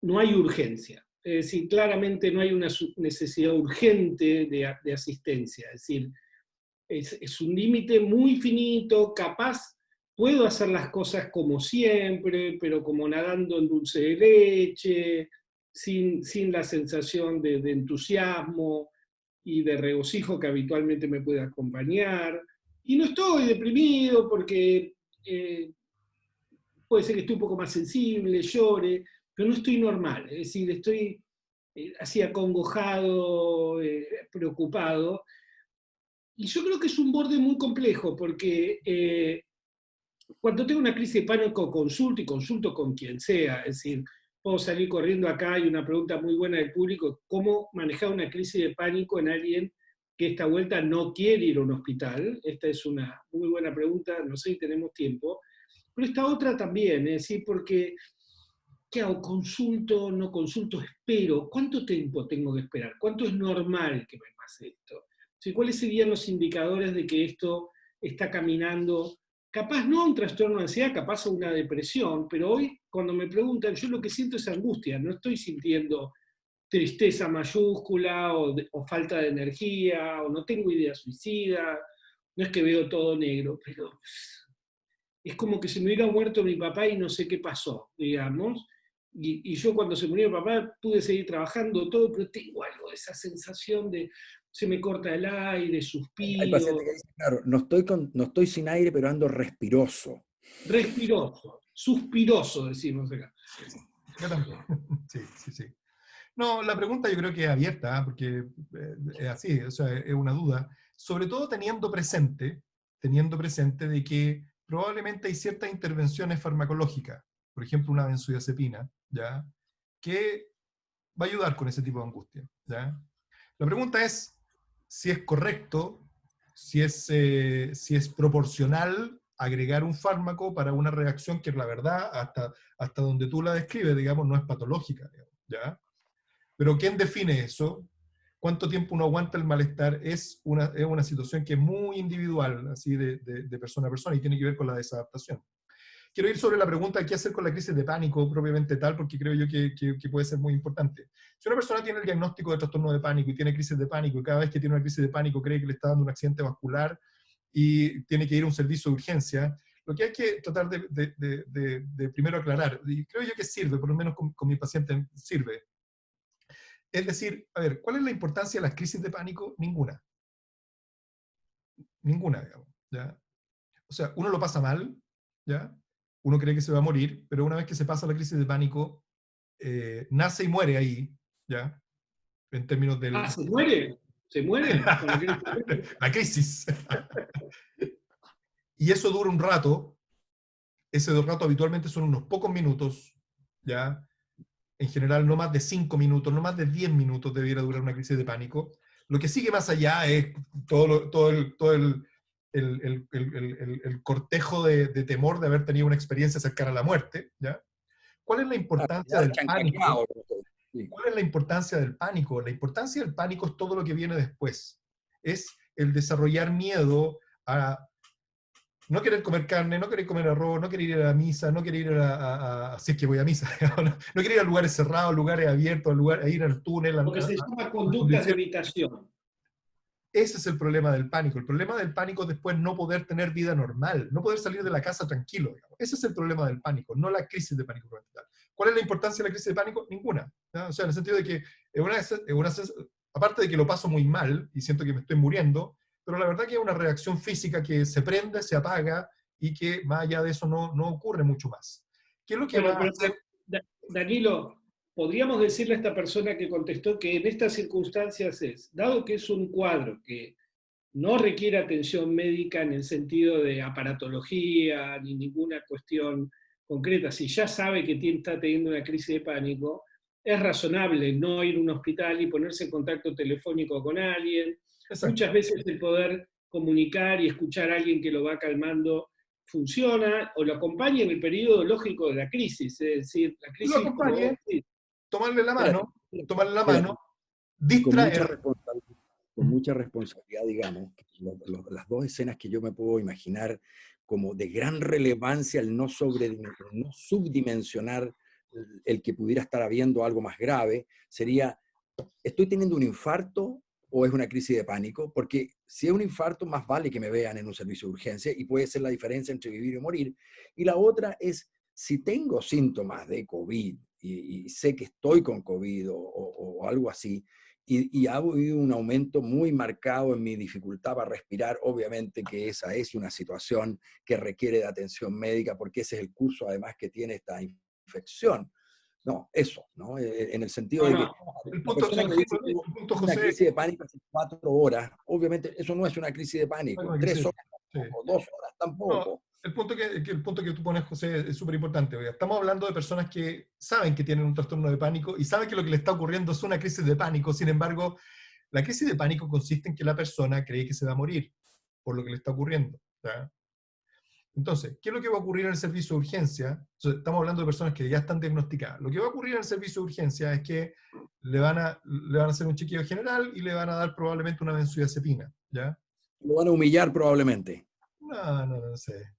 no hay urgencia. Es decir, claramente no hay una necesidad urgente de asistencia. Es decir, es un límite muy finito, capaz puedo hacer las cosas como siempre, pero como nadando en dulce de leche, sin la sensación de entusiasmo y de regocijo que habitualmente me puede acompañar. Y no estoy deprimido porque puede ser que esté un poco más sensible, llore, pero no estoy normal. Es decir, estoy así acongojado, preocupado. Y yo creo que es un borde muy complejo, porque cuando tengo una crisis de pánico consulto y consulto con quien sea, es decir, puedo salir corriendo acá, hay una pregunta muy buena del público, ¿cómo manejar una crisis de pánico en alguien que esta vuelta no quiere ir a un hospital? Esta es una muy buena pregunta, no sé si tenemos tiempo, pero esta otra también, es decir, porque, ¿qué hago? ¿Consulto, no consulto, espero? ¿Cuánto tiempo tengo que esperar? ¿Cuánto es normal que me pase esto? ¿Sí? ¿Cuáles serían los indicadores de que esto está caminando? Capaz no a un trastorno de ansiedad, capaz a una depresión, pero hoy cuando me preguntan, yo lo que siento es angustia, no estoy sintiendo tristeza mayúscula o falta de energía, o no tengo idea suicida, no es que veo todo negro, pero es como que se me hubiera muerto mi papá y no sé qué pasó, digamos. Y yo cuando se murió mi papá pude seguir trabajando todo, pero tengo algo de esa sensación de se me corta el aire, Hay suspiro, pacientes que dicen, claro, no estoy sin aire, pero ando respiroso. respiroso, suspiroso, decimos acá. Yo también. Sí, sí, sí. No, la pregunta yo creo que es abierta, porque es así, o sea, es una duda, sobre todo teniendo presente de que probablemente hay ciertas intervenciones farmacológicas, por ejemplo, una benzodiazepina, ¿ya? Que va a ayudar con ese tipo de angustia, ¿ya? La pregunta es si es correcto, si es proporcional agregar un fármaco para una reacción que la verdad, hasta donde tú la describes, digamos, no es patológica, digamos, ¿ya? Pero ¿quién define eso? ¿Cuánto tiempo uno aguanta el malestar? Es una situación que es muy individual, así de persona a persona, y tiene que ver con la desadaptación. Quiero ir sobre la pregunta de qué hacer con la crisis de pánico propiamente tal, porque creo yo que puede ser muy importante. Si una persona tiene el diagnóstico de trastorno de pánico y tiene crisis de pánico, y cada vez que tiene una crisis de pánico cree que le está dando un accidente vascular y tiene que ir a un servicio de urgencia, lo que hay que tratar de primero aclarar, y creo yo que sirve, por lo menos con mi paciente sirve, es decir, a ver, ¿cuál es la importancia de las crisis de pánico? Ninguna. Ninguna, digamos, ¿ya? O sea, uno lo pasa mal, ¿ya? Uno cree que se va a morir, pero una vez que se pasa la crisis de pánico, nace y muere ahí, ¿ya? En términos del... Ah, ¿se muere? ¿Se muere con la crisis? la crisis. Y eso dura un rato, ese rato habitualmente son unos pocos minutos, ¿ya? En general no más de 5 minutos, no más de 10 minutos debiera durar una crisis de pánico. Lo que sigue más allá es todo el cortejo de temor de haber tenido una experiencia cercana a la muerte, ¿ya? ¿Cuál es la importancia del pánico? ¿Cuál es la importancia del pánico? La importancia del pánico es todo lo que viene después. Es el desarrollar miedo a no querer comer carne, no querer comer arroz, no querer ir a la misa, no querer ir si es que voy a misa, no querer ir a lugares cerrados, lugares abiertos, a ir al túnel. Lo que se llama conductas de evitación. Ese es el problema del pánico. El problema del pánico es después no poder tener vida normal, no poder salir de la casa tranquilo. Digamos. Ese es el problema del pánico, no la crisis de pánico. ¿Cuál es la importancia de la crisis de pánico? Ninguna. ¿No? O sea, en el sentido de que, aparte de que lo paso muy mal y siento que me estoy muriendo, pero la verdad que es una reacción física que se prende, se apaga y que más allá de eso no ocurre mucho más. ¿Qué es lo que va a hacer? Danilo, podríamos decirle a esta persona que contestó que en estas circunstancias es, dado que es un cuadro que no requiere atención médica en el sentido de aparatología ni ninguna cuestión concreta, si ya sabe que está teniendo una crisis de pánico, es razonable no ir a un hospital y ponerse en contacto telefónico con alguien. Exacto. Muchas veces el poder comunicar y escuchar a alguien que lo va calmando funciona o lo acompaña en el periodo lógico de la crisis, es decir, la Lo crisis como... acompañe, tomarle la Espérate, espérate. mano, Y distraer. con mucha responsabilidad, digamos, las dos escenas que yo me puedo imaginar como de gran relevancia, el no subdimensionar el que pudiera estar habiendo algo más grave, sería, ¿estoy teniendo un infarto o es una crisis de pánico? Porque si es un infarto, más vale que me vean en un servicio de urgencia y puede ser la diferencia entre vivir y morir. Y la otra es, si tengo síntomas de COVID y sé que estoy con COVID o algo así, y ha habido un aumento muy marcado en mi dificultad para respirar, obviamente que esa es una situación que requiere de atención médica, porque ese es el curso además que tiene esta infección. No, eso, ¿no? En el sentido No, de que no. El la punto, persona el que dice punto, tuvo el punto, una José, crisis de pánico hace 4 horas, obviamente eso no es una crisis de pánico, 3 horas sí. tampoco, 2 horas No, tampoco. el punto que tú pones, José, es súper importante. Oiga. Estamos hablando de personas que saben que tienen un trastorno de pánico y saben que lo que le está ocurriendo es una crisis de pánico. Sin embargo, la crisis de pánico consiste en que la persona cree que se va a morir por lo que le está ocurriendo. ¿Ya? Entonces, ¿qué es lo que va a ocurrir en el servicio de urgencia? Estamos hablando de personas que ya están diagnosticadas. Lo que va a ocurrir en el servicio de urgencia es que le van a hacer un chequeo general y le van a dar probablemente una benzodiazepina. ¿Ya? Lo van a humillar probablemente. No sé.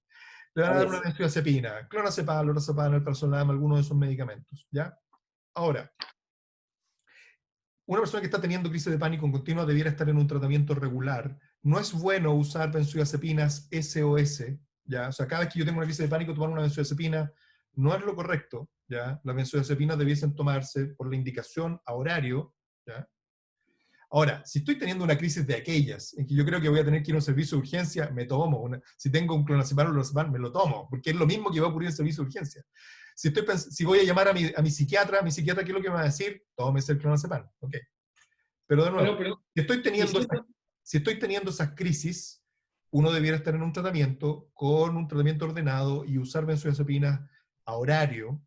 Le van A a dar una veces. benzodiazepina, clonazepam, lorazepam, alprazolam, alguno de esos medicamentos, ¿ya? Ahora, una persona que está teniendo crisis de pánico en continua debiera estar en un tratamiento regular. No es bueno usar benzodiazepinas SOS, ¿ya? O sea, cada vez que yo tengo una crisis de pánico, tomar una benzodiazepina no es lo correcto, ¿ya? Las benzodiazepinas debiesen tomarse por la indicación a horario, ¿ya? Ahora, si estoy teniendo una crisis de aquellas, en que yo creo que voy a tener que ir a un servicio de urgencia, me tomo. Si tengo un clonazepam o lorazepam, me lo tomo, porque es lo mismo que va a ocurrir en el servicio de urgencia. Si voy a llamar a mi psiquiatra, ¿qué es lo que me va a decir? Tómese el clonazepam. Ok. Pero de nuevo, Pero, si y siento- estoy teniendo esas crisis, uno debiera estar en un tratamiento con un tratamiento ordenado y usar benzodiazepinas a horario,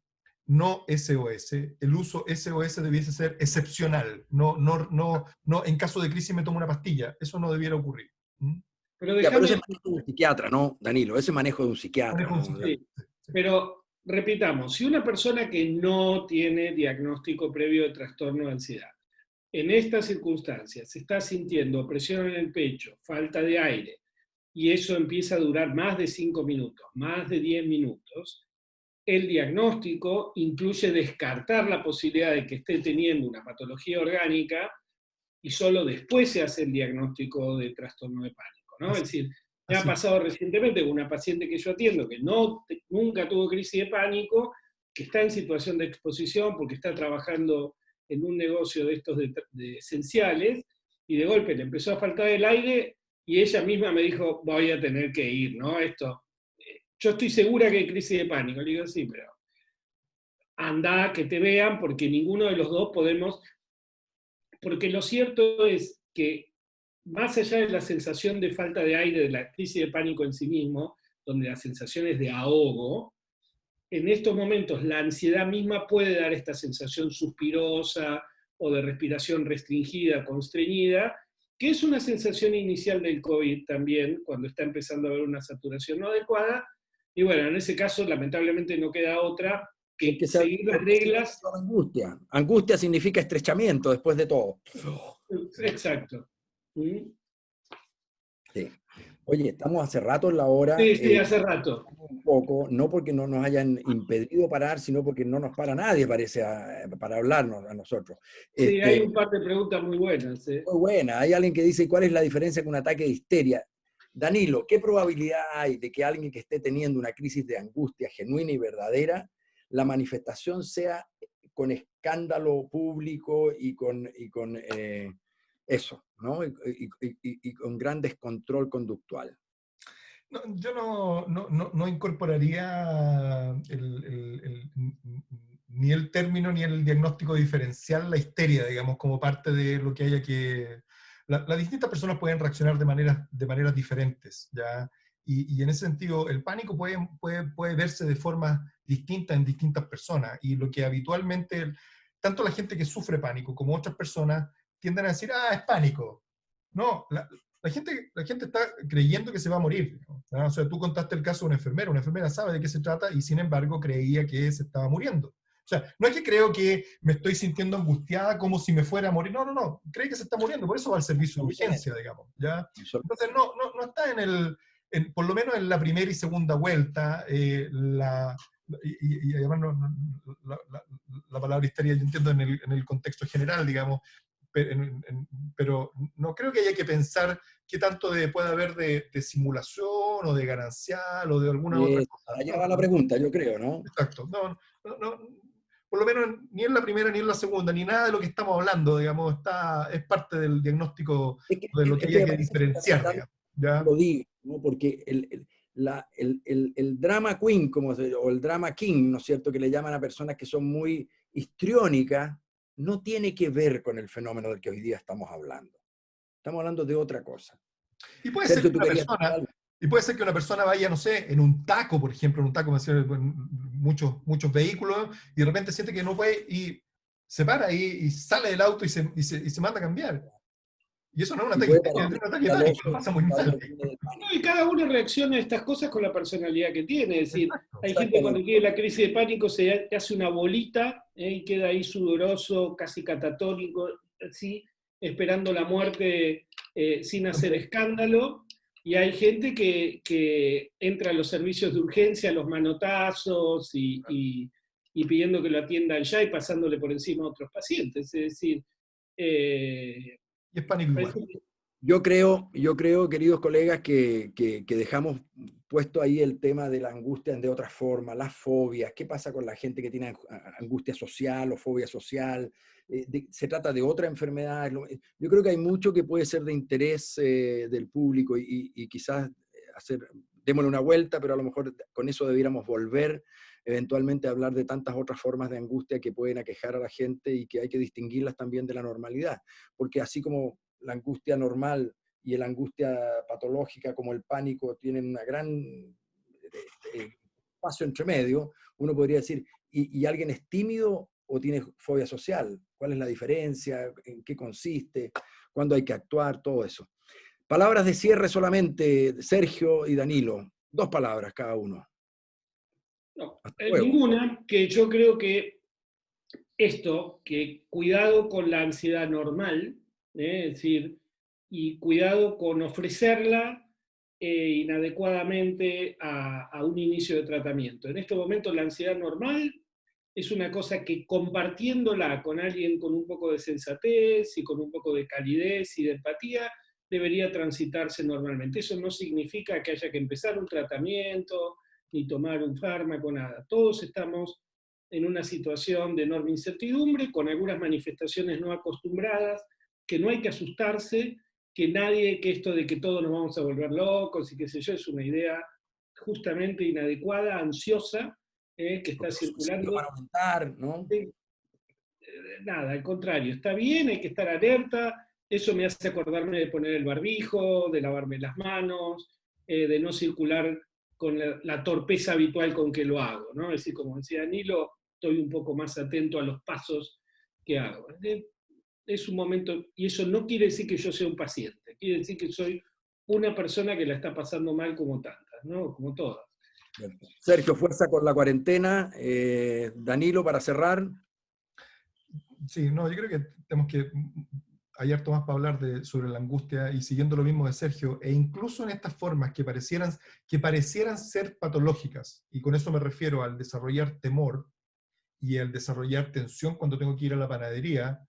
no SOS. El uso SOS debiese ser excepcional. No, en caso de crisis me tomo una pastilla. Eso no debiera ocurrir. ¿Mm? pero Ya, pero ese déjame, manejo de un psiquiatra, ¿no, Danilo? Ese manejo de un psiquiatra, Manejo un ¿no? psiquiatra. sí, Sí, sí. pero repitamos, si una persona que no tiene diagnóstico previo de trastorno de ansiedad, en estas circunstancias se está sintiendo presión en el pecho, falta de aire, y eso empieza a durar más de 5 minutos, más de 10 minutos, el diagnóstico incluye descartar la posibilidad de que esté teniendo una patología orgánica y solo después se hace el diagnóstico de trastorno de pánico, ¿no? Es Así, decir, me ha así. pasado recientemente con una paciente que yo atiendo que nunca tuvo crisis de pánico, que está en situación de exposición porque está trabajando en un negocio de estos de esenciales, y de golpe le empezó a faltar el aire y ella misma me dijo, voy a tener que ir, ¿no? Yo estoy segura que hay crisis de pánico. Le digo, sí, pero anda, que te vean, porque ninguno de los dos podemos, porque lo cierto es que más allá de la sensación de falta de aire, de la crisis de pánico en sí mismo, donde la sensación es de ahogo, en estos momentos la ansiedad misma puede dar esta sensación suspirosa o de respiración restringida, constreñida, que es una sensación inicial del COVID también, cuando está empezando a haber una saturación no adecuada. Y bueno, en ese caso lamentablemente no queda otra Hay que que saber seguir las reglas. angustia. Angustia significa estrechamiento después de todo. Exacto. ¿Mm? Sí. Oye, estamos hace rato en la hora, Sí, sí, hace rato. un poco, no porque no nos hayan impedido parar, sino porque no nos para nadie, parece, para hablarnos a nosotros. Sí, hay un Este, par de preguntas muy buenas. muy buena. Hay alguien que dice, ¿cuál es la diferencia con un ataque de histeria? Danilo, ¿qué probabilidad hay de que alguien que esté teniendo una crisis de angustia genuina y verdadera, la manifestación sea con escándalo público y con eso, ¿no? Y con gran descontrol conductual? No, yo no incorporaría ni el término ni el diagnóstico diferencial, la histeria, digamos, como parte de lo que haya que... Las distintas personas pueden reaccionar de maneras diferentes, ¿ya? Y en ese sentido, el pánico puede verse de forma distinta en distintas personas, y lo que habitualmente, tanto la gente que sufre pánico como otras personas, tienden a decir, ah, es pánico. No, la gente está creyendo que se va a morir, ¿no? O sea, tú contaste el caso de una enfermera sabe de qué se trata y sin embargo creía que se estaba muriendo. O sea, no es que creo que me estoy sintiendo angustiada como si me fuera a morir, no, no, no, cree que se está muriendo, por eso va al servicio de urgencia, digamos, ¿ya? Entonces, no está por lo menos en la primera y segunda vuelta, y además la palabra histeria yo entiendo en el contexto general, digamos, pero no creo que haya que pensar qué tanto puede haber de simulación o de ganancial o de alguna otra cosa. Allá va la pregunta, yo creo, ¿no? Exacto. Por lo menos ni en la primera ni en la segunda, ni nada de lo que estamos hablando, digamos, es parte del diagnóstico de lo que haya que diferenciar, digamos. ¿Ya? Lo digo, ¿no? Porque el drama queen, o el drama king, ¿no es cierto?, que le llaman a personas que son muy histriónicas, no tiene que ver con el fenómeno del que hoy día estamos hablando. Estamos hablando de otra cosa. Y puede Sergio, ser que una persona vaya, no sé, en un taco, por ejemplo, en un taco, muchos vehículos, y de repente siente que no puede, y se para y sale del auto y se manda a cambiar. Y eso no es un ataque, es un ataque de pánico, pasa muy mal. Y cada uno reacciona a estas cosas con la personalidad que tiene. Es decir, hay gente que cuando tiene la crisis de pánico se hace una bolita y queda ahí sudoroso, casi catatónico, así, esperando la muerte sin hacer escándalo. Y hay gente que entra a los servicios de urgencia, a los manotazos y pidiendo que lo atiendan ya y pasándole por encima a otros pacientes. Es decir, y es pánico igual. Yo creo, queridos colegas, que dejamos puesto ahí el tema de la angustia de otra forma, las fobias, qué pasa con la gente que tiene angustia social o fobia social, se trata de otra enfermedad. Yo creo que hay mucho que puede ser de interés del público y quizás démosle una vuelta, pero a lo mejor con eso debiéramos volver eventualmente a hablar de tantas otras formas de angustia que pueden aquejar a la gente y que hay que distinguirlas también de la normalidad, porque así como la angustia normal y la angustia patológica como el pánico tienen una gran espacio entre medio, uno podría decir, ¿y alguien es tímido o tiene fobia social? ¿Cuál es la diferencia? ¿En qué consiste? ¿Cuándo hay que actuar? Todo eso. Palabras de cierre solamente, Sergio y Danilo. 2 palabras cada uno. No, ninguna, que yo creo que que cuidado con la ansiedad normal, es decir, y cuidado con ofrecerla inadecuadamente a un inicio de tratamiento. En este momento la ansiedad normal es una cosa que compartiéndola con alguien con un poco de sensatez y con un poco de calidez y de empatía, debería transitarse normalmente. Eso no significa que haya que empezar un tratamiento, ni tomar un fármaco, nada. Todos estamos en una situación de enorme incertidumbre, con algunas manifestaciones no acostumbradas, que no hay que asustarse, que esto de que todos nos vamos a volver locos y qué sé yo, es una idea justamente inadecuada, ansiosa, que está circulando. Para aumentar, ¿no? Nada, al contrario, está bien, hay que estar alerta, eso me hace acordarme de poner el barbijo, de lavarme las manos, de no circular con la torpeza habitual con que lo hago, ¿no? Es decir, como decía Danilo, estoy un poco más atento a los pasos que hago. Es un momento, y eso no quiere decir que yo sea un paciente, quiere decir que soy una persona que la está pasando mal como tantas, ¿no? Como todas. Sergio, fuerza con la cuarentena. Danilo, para cerrar. Sí, no, yo creo que tenemos que hay harto más para hablar sobre la angustia y siguiendo lo mismo de Sergio, e incluso en estas formas que parecieran ser patológicas, y con eso me refiero al desarrollar temor y al desarrollar tensión cuando tengo que ir a la panadería,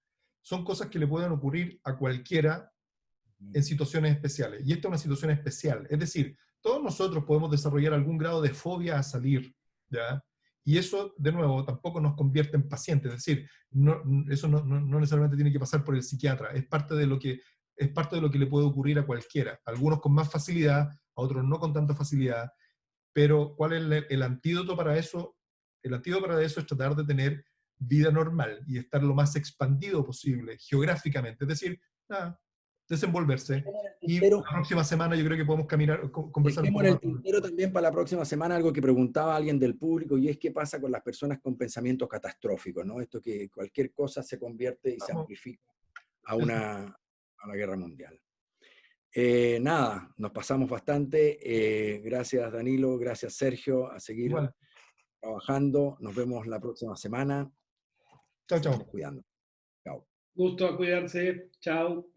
son cosas que le pueden ocurrir a cualquiera en situaciones especiales. Y esta es una situación especial. Es decir, todos nosotros podemos desarrollar algún grado de fobia a salir, ¿ya? Y eso, de nuevo, tampoco nos convierte en pacientes. Es decir, eso no necesariamente tiene que pasar por el psiquiatra. Es parte de lo que le puede ocurrir a cualquiera. Algunos con más facilidad, a otros no con tanta facilidad. Pero, ¿cuál es el antídoto para eso? El antídoto para eso es tratar de tener vida normal y estar lo más expandido posible geográficamente. Es decir, desenvolverse. Y la próxima semana yo creo que podemos conversar un poco más. El tintero también para la próxima semana algo que preguntaba alguien del público, y es qué pasa con las personas con pensamientos catastróficos, ¿no? Esto que cualquier cosa se convierte y se amplifica a una guerra mundial. Nada, nos pasamos bastante. Gracias Danilo, gracias Sergio, a seguir Igual. trabajando. Nos vemos la próxima semana. Chao, chao. Seguimos cuidando. Chao. Gusto a cuidarse. Chao.